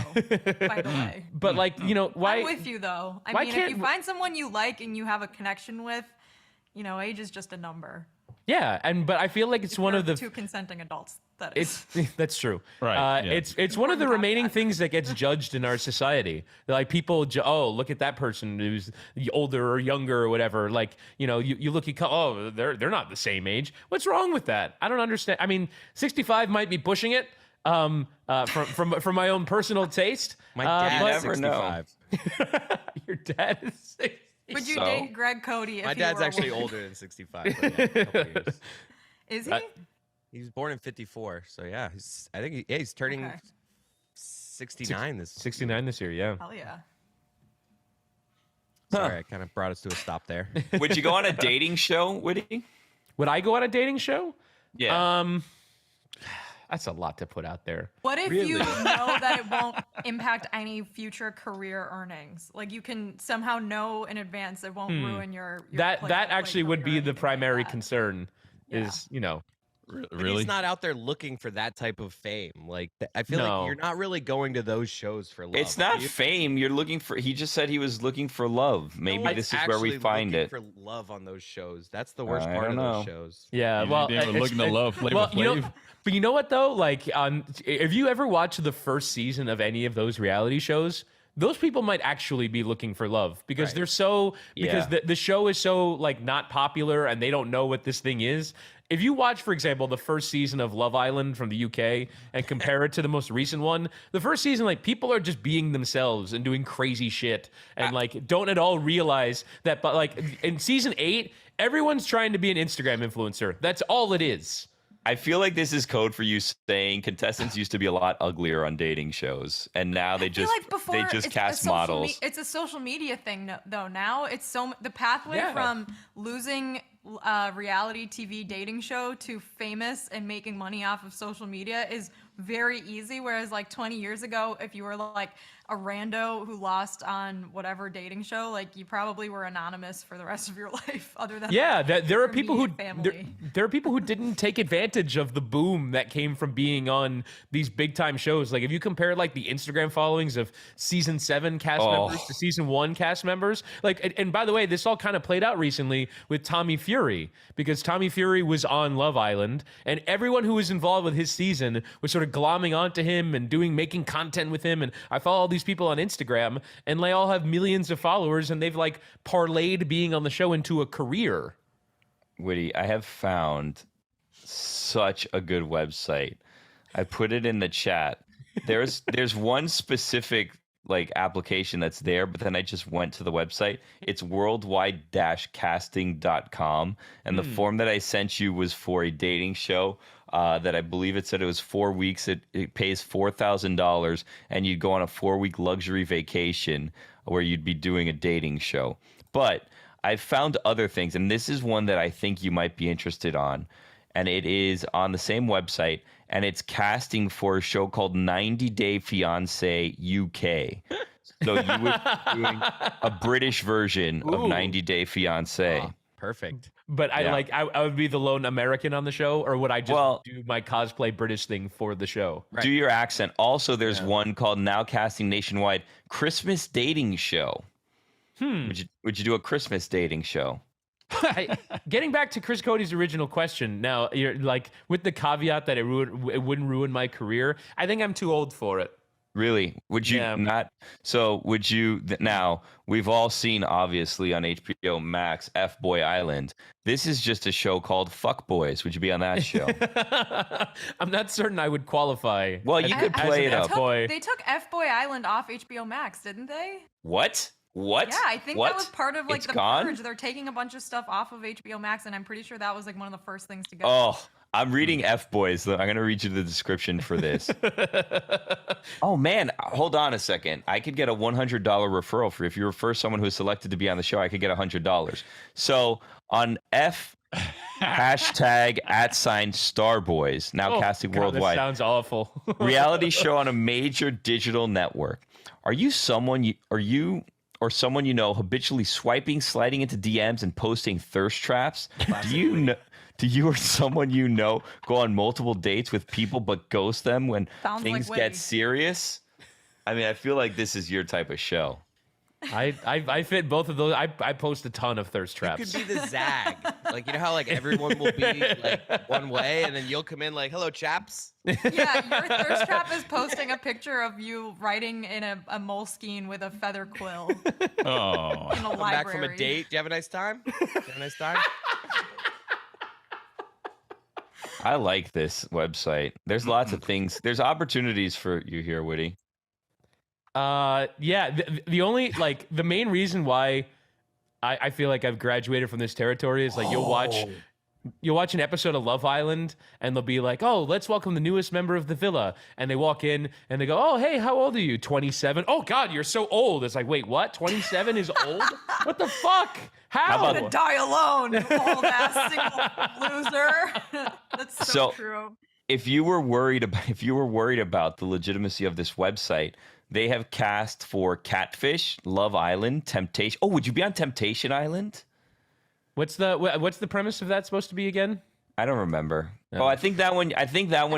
by the way. But like, why? I'm with you though. I why mean, if can't- you find someone you like and you have a connection with, age is just a number. Yeah, but I feel like it's one For of the two consenting adults. That is. that's true. Right, yeah. It's one of the Important remaining caveat. things that gets judged in our society. Like people, look at that person who's older or younger or whatever. Like you look at, they're not the same age. What's wrong with that? I don't understand. I mean, 65 might be pushing it. From my own personal taste. My dad's but- Never know. 65. Your dad is 60. Would you So? date Greg Cote if My he dad's were a actually woman? older than 65. But yeah, a couple years. Is he? He was born in 54, so yeah, he's turning Okay. 69 this. 69 this year, yeah. Hell yeah. Sorry, I kind of brought us to a stop there. Would you go on a dating show, Witty? Would I go on a dating show? Yeah. That's a lot to put out there. What if Really? you know that it won't impact any future career earnings? Like you can somehow know in advance it won't ruin your That play-by-play actually would career be or the anything like primary that. concern. Yeah. Is But Really? he's not out there looking for that type of fame. Like I feel No. like you're not really going to those shows for love. It's not You- fame. You're looking for. He just said he was looking for love. no Maybe one's this is where we actually find looking it. for love on those shows. That's the worst I part of don't those know. shows. Yeah, You well, didn't even look into love, Flavor well, Flav? but you know what though? Like, if you ever watch the first season of any of those reality shows, those people might actually be looking for love because Right. they're so because Yeah. the show is so like not popular and they don't know what this thing is. If you watch, for example, the first season of Love Island from the UK and compare it to the most recent one, the first season, like people are just being themselves and doing crazy shit and like don't at all realize that. But like in season 8, everyone's trying to be an Instagram influencer. That's all it is. I feel like this is code for you saying contestants used to be a lot uglier on dating shows, and now they I feel just like before they just it's cast a social models. it's a social media thing though. Now it's the pathway Yeah. from losing reality TV dating show to famous and making money off of social media is very easy. Whereas like 20 years ago, if you were like a rando who lost on whatever dating show, like you probably were anonymous for the rest of your life. Other than Yeah, there are your people who immediate there, family. there are people who didn't take advantage of the boom that came from being on these big time shows. Like if you compare like the Instagram followings of season 7 cast members to season 1 cast members, like and by the way, this all kind of played out recently with Tommy Fury because Tommy Fury was on Love Island and everyone who was involved with his season was sort of glomming onto him and making content with him. And I follow all these people on Instagram and they all have millions of followers and they've like parlayed being on the show into a career. Witty, I have found such a good website. I put it in the chat. There's one specific like application that's there, but then I just went to the website. It's worldwide-casting.com, and the form that I sent you was for a dating show that I believe it said it was 4 weeks. It pays $4,000, and you'd go on a 4-week luxury vacation where you'd be doing a dating show. But I've found other things, and this is one that I think you might be interested on. And it is on the same website, and it's casting for a show called 90 Day Fiancé UK. So you would be doing a British version of Ooh. 90 Day Fiancé. Oh, perfect. But Yeah. I would be the lone American on the show, or would I just Well- do my cosplay British thing for the show? Right. Do your accent. Also, there's one called Now Casting Nationwide Christmas Dating Show. Would you do a Christmas dating show? Getting back to Chris Cote's original question, now you're like with the caveat that it wouldn't ruin my career. I think I'm too old for it. Really? Would you not? So would you? Now we've all seen, obviously, on HBO Max, F Boy Island. This is just a show called Fuck Boys. Would you be on that show? I'm not certain I would qualify. Well, you could play it up. They took F Boy Island off HBO Max, didn't they? What? What? Yeah, I think that was part of like It's the gone? purge. They're taking a bunch of stuff off of HBO Max, and I'm pretty sure that was like one of the first things to go. Oh, I'm reading F Boys. I'm going to read you the description for this. Oh, man. Hold on a second. I could get a $100 referral for if you refer someone who's selected to be on the show. I could get $100. So on hashtag @Starboys, now casting worldwide. That sounds awful. Reality show on a major digital network. Are you someone or someone you know habitually swiping, sliding into DMs, and posting thirst traps? Do you or someone you know go on multiple dates with people but ghost them when things get serious? I mean, I feel like this is your type of show. I fit both of those. I post a ton of thirst traps. You could be the zag. Like, you know how like everyone will be like one way and then you'll come in like, hello, chaps. Yeah, your thirst trap is posting a picture of you writing in a Moleskine with a feather quill Oh. in a library. Back from a date. Do you have a nice time? I like this website. There's lots of things. There's opportunities for you here, Witty. Yeah. The only like the main reason why I feel like I've graduated from this territory is like you'll watch an episode of Love Island and they'll be like, oh, let's welcome the newest member of the villa. And they walk in and they go, oh, hey, how old are you? 27. Oh, God, you're so old. It's like, wait, what? 27 is old? What the fuck? How? I'm gonna die alone, you old ass single loser. That's so true. If you were worried about the legitimacy of this website, they have cast for Catfish, Love Island, Temptation. Oh, would you be on Temptation Island? What's the premise of that supposed to be again? I don't remember. Oh, I think that one.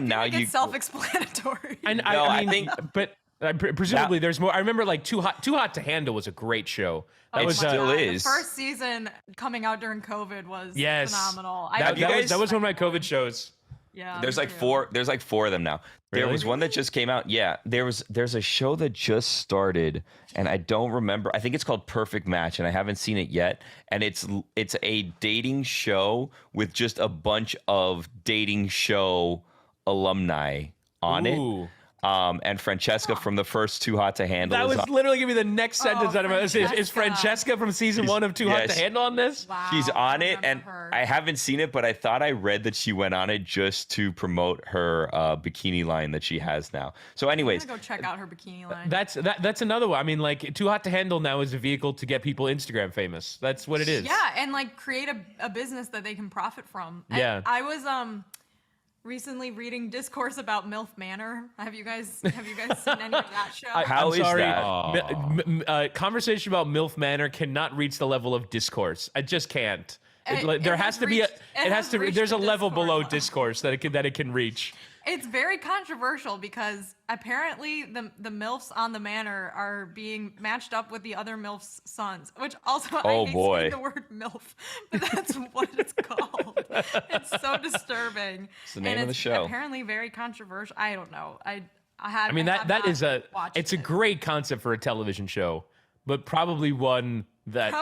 Now like it's self-explanatory. And I mean, but presumably there's more. I remember like Too Hot to Handle was a great show. It still is. The first season coming out during COVID was phenomenal. That was one of my COVID shows. Yeah. There's like four of them now. Really? There was one that just came out. Yeah. There's a show that just started and I don't remember. I think it's called Perfect Match and I haven't seen it yet. And it's a dating show with just a bunch of dating show alumni on it. And Francesca from the first Too Hot to Handle. That was literally gonna be the next sentence out of my. Is Francesca from season 1 of Too Hot to Handle on this? Wow, she's on it, and I haven't seen it, but I thought I read that she went on it just to promote her bikini line that she has now. So, anyways, I'm gonna go check out her bikini line. That's another one. I mean, like Too Hot to Handle now is a vehicle to get people Instagram famous. That's what it is. Yeah, and like create a business that they can profit from. And yeah, I was recently reading discourse about MILF Manor. Have you guys seen any of that show? How is that? Conversation about MILF Manor cannot reach the level of discourse. I just can't. There's a level below discourse that it can reach. It's very controversial because apparently the MILFs on the manor are being matched up with the other MILFs' sons, which also I hate saying the word MILF, but that's what it's called. It's so disturbing. It's the name of the show. Apparently very controversial. I don't know. It's a great concept for a television show, but probably one that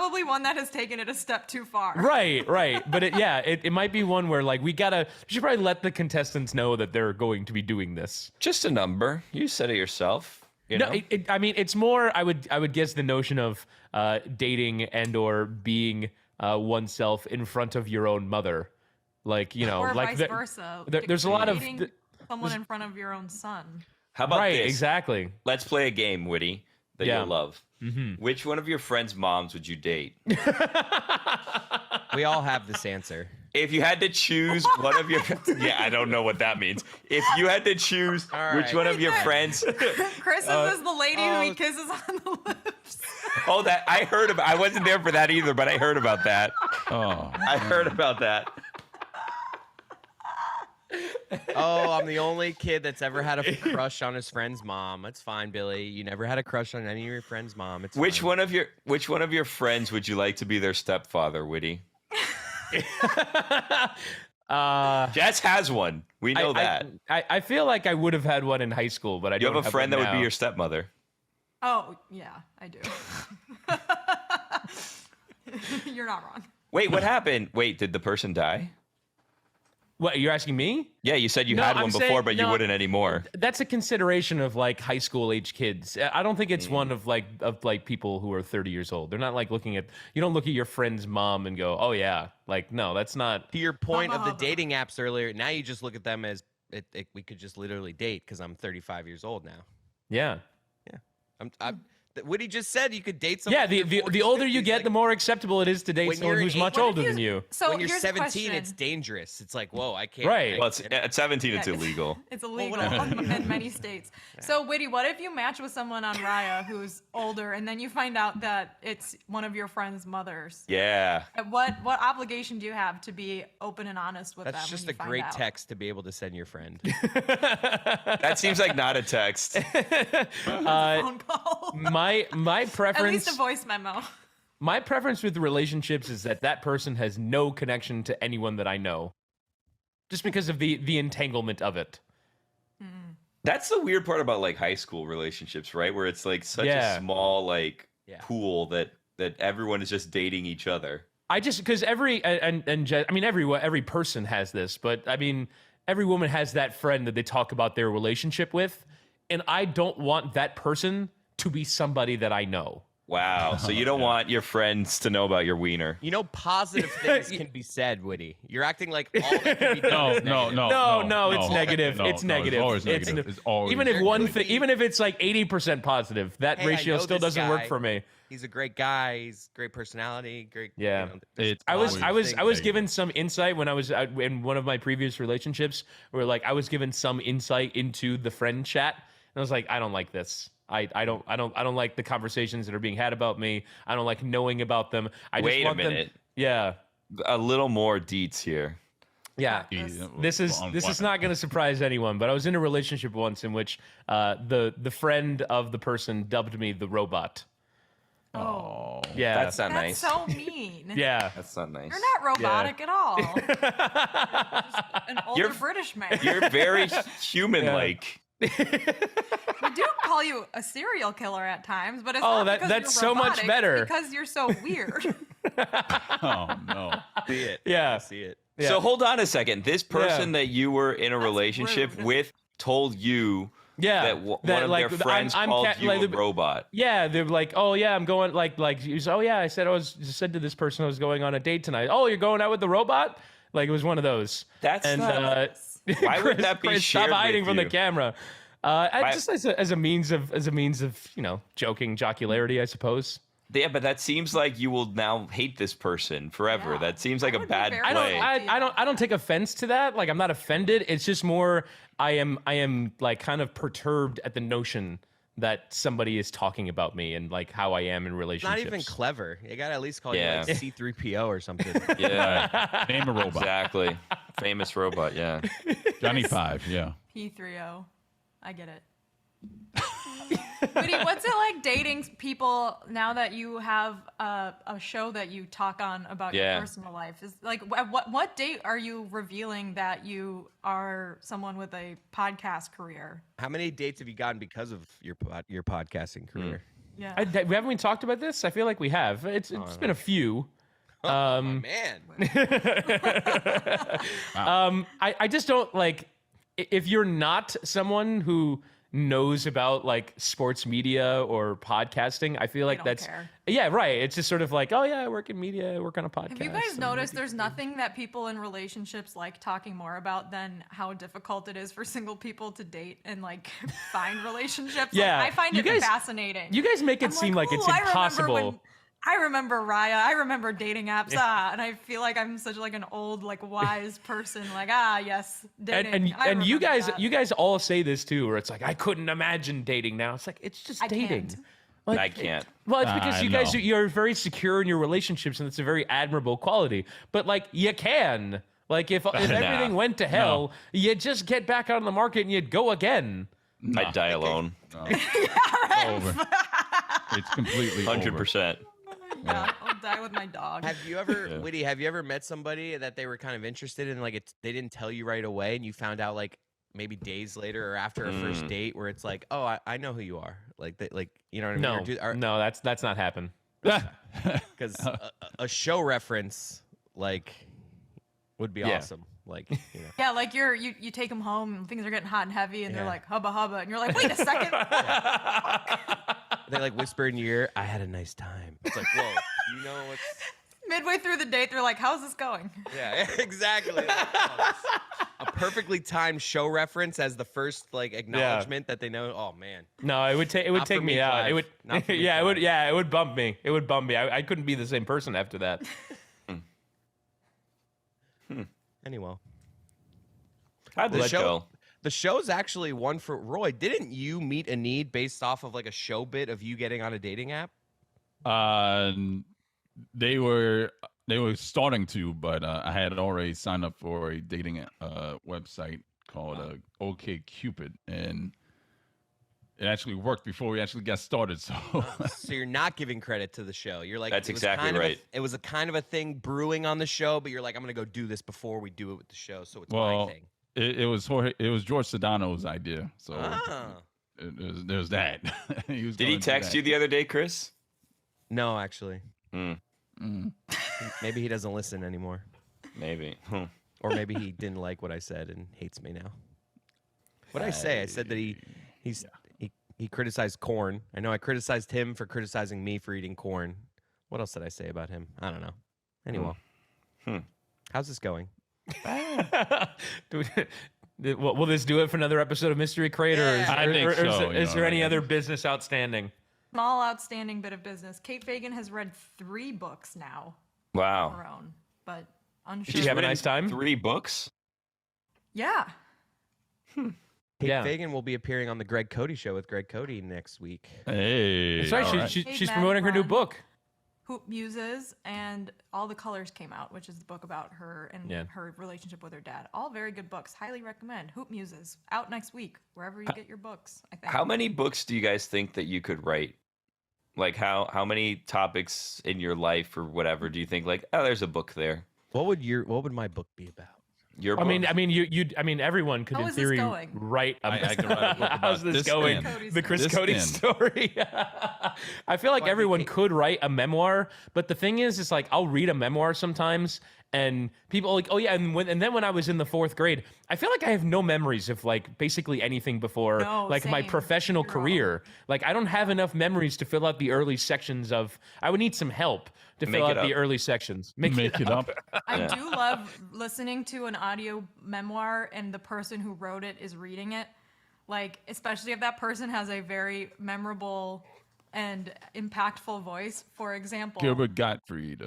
has taken it a step too far. Right. But it might be one where like we should probably let the contestants know that they're going to be doing this. Just a number. You said it yourself. I mean, it's more. I would guess the notion of dating and or being oneself in front of your own mother, like or like vice versa. There's a lot of someone in front of your own son. How about this? Exactly. Let's play a game, Witty, that you'll love. Mm-hmm. Which one of your friends' moms would you date? We all have this answer. If you had to choose one of your... Yeah, I don't know what that means. If you had to choose which one of your friends... Chris is the lady who he kisses on the lips. Oh, that... I heard about... I wasn't there for that either, but I heard about that. Oh. I heard about that. Oh, I'm the only kid that's ever had a crush on his friend's mom. That's fine, Billy. You never had a crush on any of your friend's mom. It's Which fine. one of your friends would you like to be their stepfather, Witty? Jess has one. We know that. I feel like I would have had one in high school, but I You don't have a friend that one would be now. your stepmother. Oh, yeah, I do. You're not wrong. Wait, what happened? Wait, did the person die? What, you're asking me? Yeah, you said you No, had I'm one before, saying- but you no. wouldn't anymore. That's a consideration of like high school age kids. I don't think it's one of like people who are 30 years old. They're not like looking at, you don't look at your friend's mom and go, oh yeah, like no, that's not. To your point of the Mama. dating apps earlier, now you just look at them as we could just literally date because I'm 35 years old now. Yeah. Witty just said you could date someone. Yeah, the older you get, the more acceptable it is to date When someone you're who's an much What if older you- than you. So when you're here's a 17, it's question. dangerous. It's like, whoa, I can't. Right. Well, at 17, it's Yeah, illegal. It's illegal in many states. So, Witty, what if you match with someone on Raya who's older, and then you find out that it's one of your friend's mothers? Yeah. What obligation do you have to be open and honest with them? That's just when a you find great out? text to be able to send your friend. That seems like not a text. Phone call. My At preference least a voice memo. my preference with relationships is that person has no connection to anyone that I know. Just because of the entanglement of it. That's the weird part about like high school relationships, right? Where it's like such Yeah. a small like Yeah. pool that everyone is just dating each other. I just because every person has this, but I mean every woman has that friend that they talk about their relationship with, and I don't want that person to be somebody that I know. Wow. So you don't want your friends to know about your wiener. You know, positive things can be said, Witty. You're acting like all that can be done. No, is no, negative. No, it's negative. No, It's no, negative. It's always It's negative. It's always Even if There one could thing, be- even if it's like 80% positive, that Hey, I ratio know still this doesn't work guy. for me. He's a great guy. He's great personality. Great. Yeah. There's It's I was always negative. given some insight when I was in one of my previous relationships where like I was given some insight into the friend chat, and I was like, I don't like this. I don't like the conversations that are being had about me. I don't like knowing about them. I Wait just a want them. minute. Yeah. A little more deets here. Yeah. This is not going to surprise anyone, but I was in a relationship once in which the friend of the person dubbed me the robot. Oh, Yeah. That's not that's nice. so mean. Yeah. That's not nice. You're not robotic at all. An older You're- British man. You're very human-like. We do call you a serial killer at times, but it's Oh, not because that's you're so much robotic, it's better. because you're so weird. Oh no. See it. Yeah. I see it. Yeah. So hold on a second. This person that you were in a relationship rude. with told you Yeah. that one of their friends called you a robot. Yeah, they're like, oh yeah, I'm going oh yeah, I said to this person I was going on a date tonight. Oh, you're going out with the robot? Like it was one of those. That's and not- Why would that be Chris, shared stop hiding with from the you? camera. Just as a means of joking jocularity, I suppose. Yeah, but that seems like you will now hate this person forever. Yeah. That seems like I a would be bad very play. I don't take offense to that. Like I'm not offended. It's just more I am like kind of perturbed at the notion that somebody is talking about me and like how I am in Not relationships. even clever. You gotta at least call Yeah. you like C3PO or something. Yeah, Name a robot. exactly. Famous robot. Yeah. Johnny Five. Yeah. P30. I get it. Witty, what's it like dating people now that you have a show that you talk on about Yeah. your personal life? Is like at what date are you revealing that you are someone with a podcast career? How many dates have you gotten because of your podcasting career? Yeah. Haven't we talked about this? I feel like we have. It's been a few. Oh man. I just don't like if you're not someone who knows about like sports media or podcasting. I feel like don't that's care. yeah, right. It's just sort of like, oh yeah, I work in media, I work on a podcast. Have you guys and noticed there's nothing that people in relationships like talking more about than how difficult it is for single people to date and like find relationships? Yeah, Like, I find you it guys- fascinating. You guys make it I'm seem like it's "Ooh, impossible. I remember Raya. I remember dating apps. And I feel like I'm such like an old, like wise person. Like, yes, dating. And you remember guys that. all say this too, where it's like I couldn't imagine dating now. It's like it's just I dating. can't. Like, I can't. Well, it's because I you guys know. you're very secure in your relationships, and it's a very admirable quality. But like you can, like if everything went to hell, you just get back out on the market and you'd go again. I'd die alone. No. Over. It's completely 100%. Yeah, I'll die with my dog. Have you ever, Yeah. Witty? Have you ever met somebody that they were kind of interested in, like they didn't tell you right away, and you found out like maybe days later or after a first date, where it's like, oh, I know who you are, like you know what I mean? No, no, that's not happened. Because a show reference like would be Yeah. awesome. Like, you know. Yeah, like you take them home and things are getting hot and heavy and they're Yeah. like hubba hubba and you're like, wait a second. They like whisper in your ear, I had a nice time. It's like, whoa, you know what's Midway through the date, they're like, how's this going? yeah, exactly. Like, oh, a perfectly timed show reference as the first like acknowledgement that they know. Oh man. No, it would take Not for take me me, out. Clive. It would Not for me, yeah, Clive. it would bump me. It would bump me. I couldn't be the same person after that. Anyway. How'd The this show- go? The show's actually one for Roy. Didn't you meet a need based off of like a show bit of you getting on a dating app? They were starting to, but I had already signed up for a dating website called OkCupid, and it actually worked before we actually got started. So So you're not giving credit to the show. You're like, That's it was exactly kind of right. it was a kind of a thing brewing on the show, but you're like, I'm gonna go do this before we do it with the show, so it's my well, thing. it was George Sedano's idea. So Ah. there's that. Did he text you the other day, Chris? No, actually, Mm, maybe he doesn't listen anymore, maybe. or maybe he didn't like what I said and hates me now. What did I say? I said that he criticized corn. I know I criticized him for criticizing me for eating corn. What else did I say about him? I don't know. Anyway, how's this going? Will this do it for another episode of Mystery Crate, or is, Yeah. I think so, is you there know, any like- other business outstanding? Small outstanding bit of business. Kate Fagan has read 3 books now on Wow. her own, but Did unsure. you have a written nice time? 3 books? Yeah. Kate Yeah. Fagan will be appearing on the Greg Cote Show with Greg Cote next week. Hey, That's right. all right. She's Hey, promoting her new Matt book. Hoop Muses and All the Colors came out, which is the book about her and Yeah. her relationship with her dad. All very good books. Highly recommend. Hoop Muses out next week, wherever you get your books, I think. How many books do you guys think that you could write? Like how many topics in your life or whatever do you think like, oh, there's a book there? What would my book be about? Your I book? mean, everyone could How in is this theory going? write. I could write a book How's about this this going? end. Cody's The Chris This Cote end. story. I feel like Well, everyone Kate- could write a memoir, but the thing is like I'll read a memoir sometimes, and people are like, oh yeah, and then when I was in the 4th grade, I feel like I have no memories of like basically anything before No, like my same. professional Zero. career. Like I don't have enough memories to fill out the early sections of. I would need some help to Make fill it out the up. early sections. Make it up. I do love listening to an audio memoir and the person who wrote it is reading it. Like, especially if that person has a very memorable and impactful voice. For example, Gilbert Gottfried.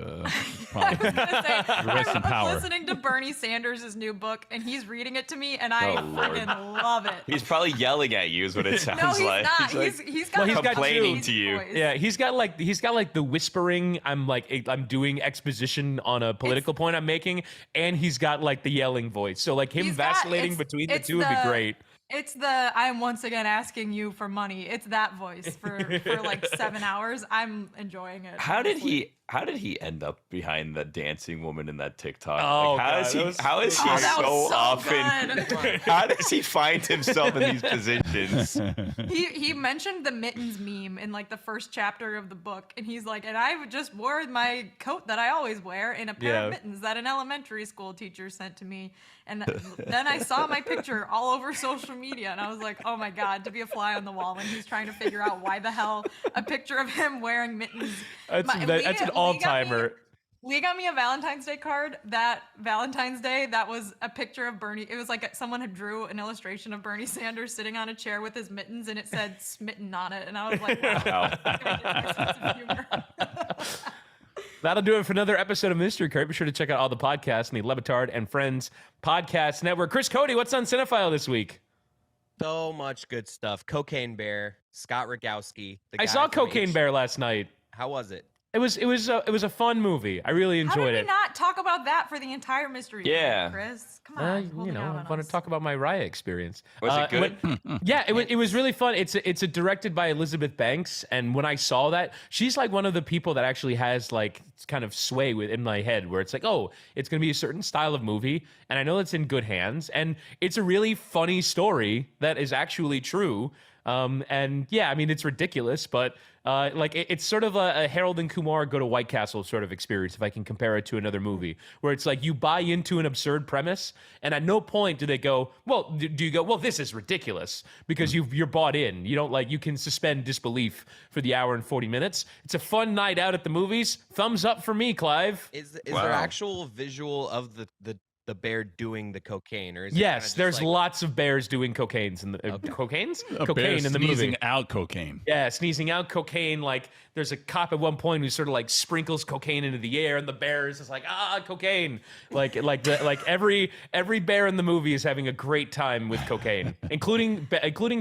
Probably. Rest in I'm power. listening to Bernie Sanders' new book and he's reading it to me and I Oh, Lord. fucking love it. He's probably yelling at you is what it sounds No, he's like. not. like, He's got Well, he's a got complaining voice. to you. Yeah, he's got like the whispering. I'm doing exposition on a political point I'm making, and he's got like the yelling voice. So like him He's got- vacillating it's- between the it's two would be the- great. It's the I'm once again asking you for money. It's that voice for like 7 hours. I'm enjoing it. how did honestly. he end up behind the dancing woman in that TikTok? Oh, like, God, that was- how is he Oh, that so was so often good. how does he find himself in these positions? He mentioned the mittens meme in like the first chapter of the book, and he's like, and I just wore my coat that I always wear and a pair Yeah. of mittens that an elementary school teacher sent to me, and then I saw my picture all over social media, and I was like, oh my god, to be a fly on the wall when he's trying to figure out why the hell a picture of him wearing mittens. That's an all timer. Lee got me a Valentine's Day card. That Valentine's Day, that was a picture of Bernie. It was like someone had drew an illustration of Bernie Sanders sitting on a chair with his mittens, and it said "smitten" on it. And I was like, wow. My sense of humor. That'll do it for another episode of Mystery Crate. Be sure to check out all the podcasts in the LeBatard and Friends Podcast Network. Chris Cote, what's on Cinephile this week? So much good stuff. Cocaine Bear, Scott Rogowski. I saw Cocaine Bear last night. How was it? It was a fun movie. I really How enjoyed did we it. not talk about that for the entire mystery? Yeah. Tour, Chris. Come on. hold You me know, out I on want us. to talk about my Raya experience. Was it good? Yeah, it was really fun. It's directed by Elizabeth Banks, and when I saw that, she's like one of the people that actually has like kind of sway in my head, where it's like, oh, it's gonna be a certain style of movie, and I know it's in good hands, and it's a really funny story that is actually true. And yeah, I mean, it's ridiculous, but it's sort of a Harold and Kumar go to White Castle sort of experience, if I can compare it to another movie, where it's like you buy into an absurd premise, and at no point do they go, well, do you go, well, this is ridiculous, because you're bought in. You don't you can suspend disbelief for the hour and 40 minutes. It's a fun night out at the movies. Thumbs up for me, Clive. Is Wow. there actual visual of the bear doing the cocaine, or is it Yes, kinda just there's like, lots of bears doing cocaines in the A bear cocaine in the movie. sneezing out cocaine. Yeah, sneezing out cocaine. Like there's a cop at one point who sort of like sprinkles cocaine into the air, and the bear is just like cocaine. Like every bear in the movie is having a great time with cocaine, including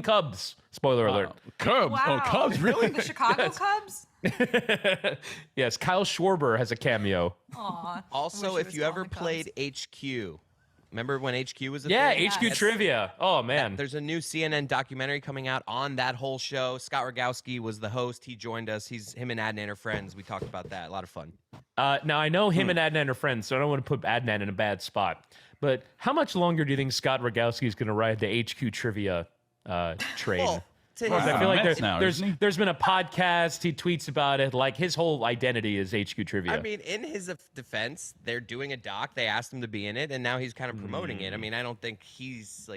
Cubs. Spoiler alert. Cubs. Wow. Oh, Cubs, really? The Chicago Cubs? Yes, Kyle Schwarber has a cameo. Aw. Also, wish he if was you still ever on the Cubs. played HQ, remember when HQ was a Yeah, thing? HQ Yes. trivia. Oh man. There's a new CNN documentary coming out on that whole show. Scott Rogowski was the host. He joined us. Him and Adnan are friends. We talked about that. A lot of fun. Now I know him and Adnan are friends, so I don't want to put Adnan in a bad spot. But how much longer do you think Scott Rogowski is going to ride the HQ trivia train? Well, to Well, his- I feel like Mets now, isn't he? there's been a podcast. He tweets about it. Like his whole identity is HQ trivia. I mean, in his defense, they're doing a doc. They asked him to be in it, and now he's kind of promoting it. I mean, I don't think he's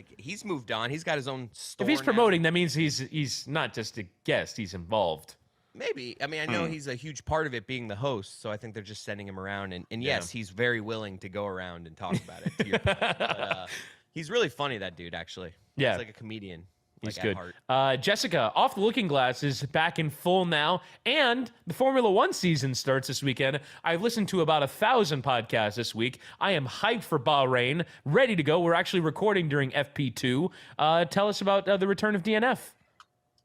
moved on. He's got his own store. if he's now. promoting, that means he's not just a guest. He's involved. Maybe. I mean, I know he's a huge part of it being the host, so I think they're just sending him around. And yes, he's very willing to go around and talk about it. To your point. But, he's really funny, that dude, actually. Yeah. He's like a comedian. He's like, good. at heart. Jessica, Off the Looking Glass is back in full now, and the Formula One season starts this weekend. I've listened to about 1,000 podcasts this week. I am hyped for Bahrain, ready to go. We're actually recording during FP2. Tell us about the return of DNF.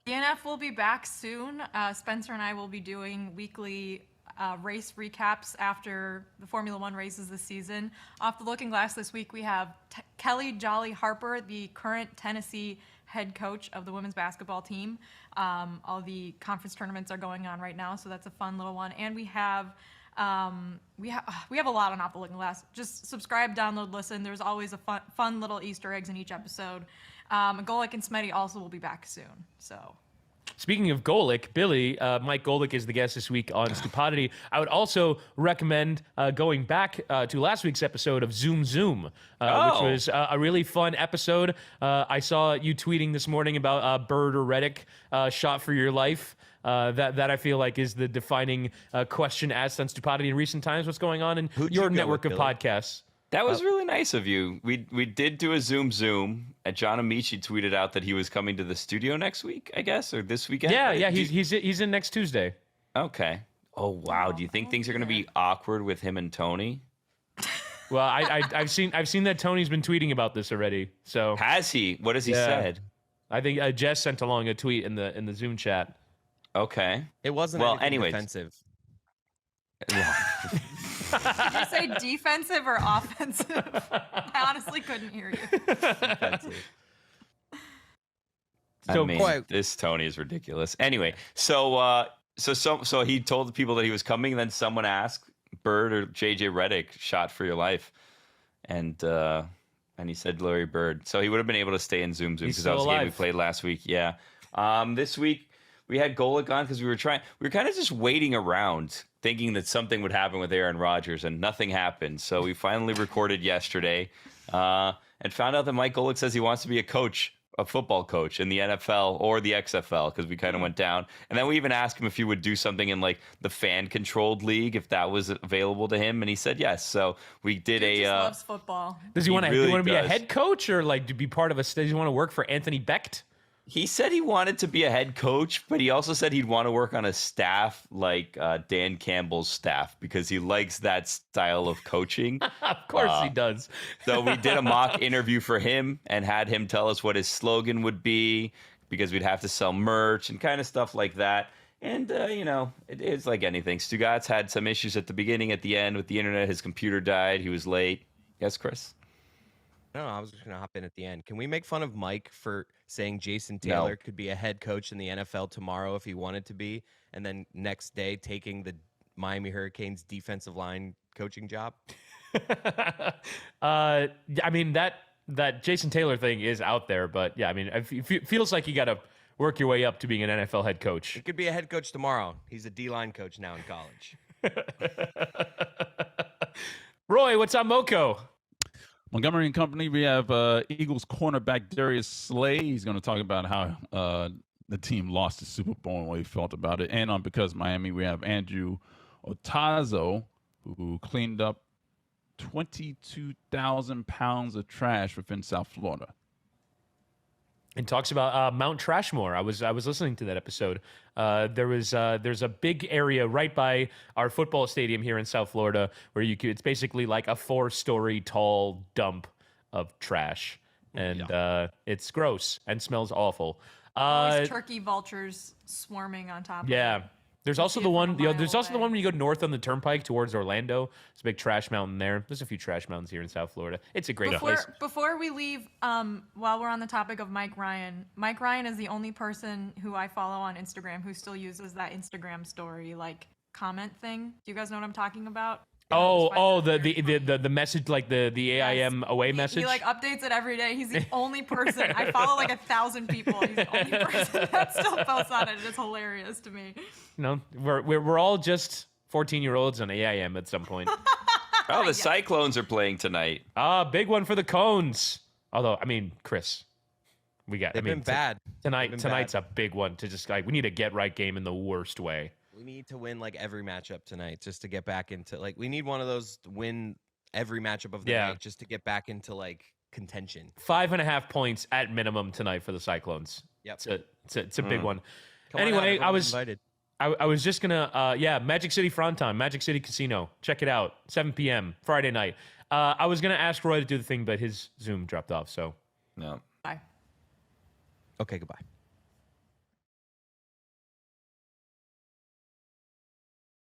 DNF will be back soon. Spencer and I will be doing weekly race recaps after the Formula One races this season. Off the Looking Glass this week, we have Kelly Jolly Harper, the current Tennessee head coach of the women's basketball team. All the conference tournaments are going on right now, so that's a fun little one. And we have a lot on Off the Looking Glass. Just subscribe, download, listen. There's always a fun little Easter eggs in each episode. Golic and Smetty also will be back soon. So. Speaking of Golic, Billy, Mike Golic is the guest this week on Stupidity. I would also recommend going back to last week's episode of Zoom Zoom, which was a really fun episode. I saw you tweeting this morning about Bird or Reddick shot for your life. That I feel like is the defining question asked on Stupidity in recent times. What's going on in Who'd your you go network with, of Billy? podcasts? That was really nice of you. We did do a Zoom, and John Amici tweeted out that he was coming to the studio next week, I guess, or this weekend. Yeah, he's in next Tuesday. Okay. Oh wow. Do you think things are going to be awkward with him and Tony? Well, I've seen that Tony's been tweeting about this already. So Has he? What has he Yeah. said? I think Jess sent along a tweet in the Zoom chat. Okay. It wasn't Well, anything anyways. defensive. Did you say defensive or offensive? I honestly couldn't hear you. So, I mean, this Tony is ridiculous. Anyway, so he told the people that he was coming, and then someone asked Bird or JJ Reddick shot for your life, and he said Larry Bird. So he would have been able to stay in Zoom He's because that was still the game we alive. played last week. Yeah. This week we had Golic on because we were kind of just waiting around, thinking that something would happen with Aaron Rodgers, and nothing happened. So we finally recorded yesterday, and found out that Mike Golic says he wants to be a football coach in the NFL or the XFL, because we kind of went down. And then we even asked him if he would do something in like the fan-controlled league, if that was available to him, and he said yes. So we did He just loves football. Does he He want to really be a does. head coach or like to be part of a? Does he want to work for Anthony Becht? He said he wanted to be a head coach, but he also said he'd want to work on a staff like Dan Campbell's staff because he likes that style of coaching. Of course he does. So we did a mock interview for him and had him tell us what his slogan would be, because we'd have to sell merch and kind of stuff like that. And, it's like anything. Stugotz had some issues at the beginning, at the end with the internet. His computer died. He was late. Yes, Chris? No, I was just gonna hop in at the end. Can we make fun of Mike for saying Jason Taylor No. could be a head coach in the NFL tomorrow if he wanted to be, and then next day taking the Miami Hurricanes defensive line coaching job? I mean that Jason Taylor thing is out there, but yeah, I mean, it feels like you got to work your way up to being an NFL head coach. He could be a head coach tomorrow. He's a D-line coach now in college. Roy, what's on Moco? Montgomery and Company, we have Eagles cornerback Darius Slay. He's going to talk about how the team lost the Super Bowl and what he felt about it. And on Because Miami, we have Andrew Otazo, who cleaned up 22,000 pounds of trash within South Florida. And talks about Mount Trashmore. I was listening to that episode. There's a big area right by our football stadium here in South Florida where it's basically like a 4-story tall dump of trash, and it's gross and smells awful. Always turkey vultures swarming on top. Yeah. Of it. There's also see the it one. from a mile There's also the away. one when you go north on the turnpike towards Orlando. There's a big trash mountain there. There's a few trash mountains here in South Florida. It's a great place. Before we leave, while we're on the topic of Mike Ryan is the only person who I follow on Instagram who still uses that Instagram story like comment thing. Do you guys know what I'm talking about? The message, like the AIM away message. He like updates it every day. He's the only person. I follow like 1,000 people. He's the only person that still posts on it. It's hilarious to me. We're all just 14-year-olds on AIM at some point. Oh, the Cyclones are playing tonight. Big one for the Cones. Although, I mean, Chris, They've been bad. Tonight's a big one to just like, we need a get right game in the worst way. We need to win like every matchup tonight just to get back into like we need one of those to win every matchup of the night just to get back into like contention. 5.5 points at minimum tonight for the Cyclones. Yep. It's a big one. Come on Anyway, out, invited. I was just gonna Magic City Front Time, Magic City Casino. Check it out, 7 p.m. Friday night. I was gonna ask Roy to do the thing, but his Zoom dropped off. So No. Bye. Okay, goodbye.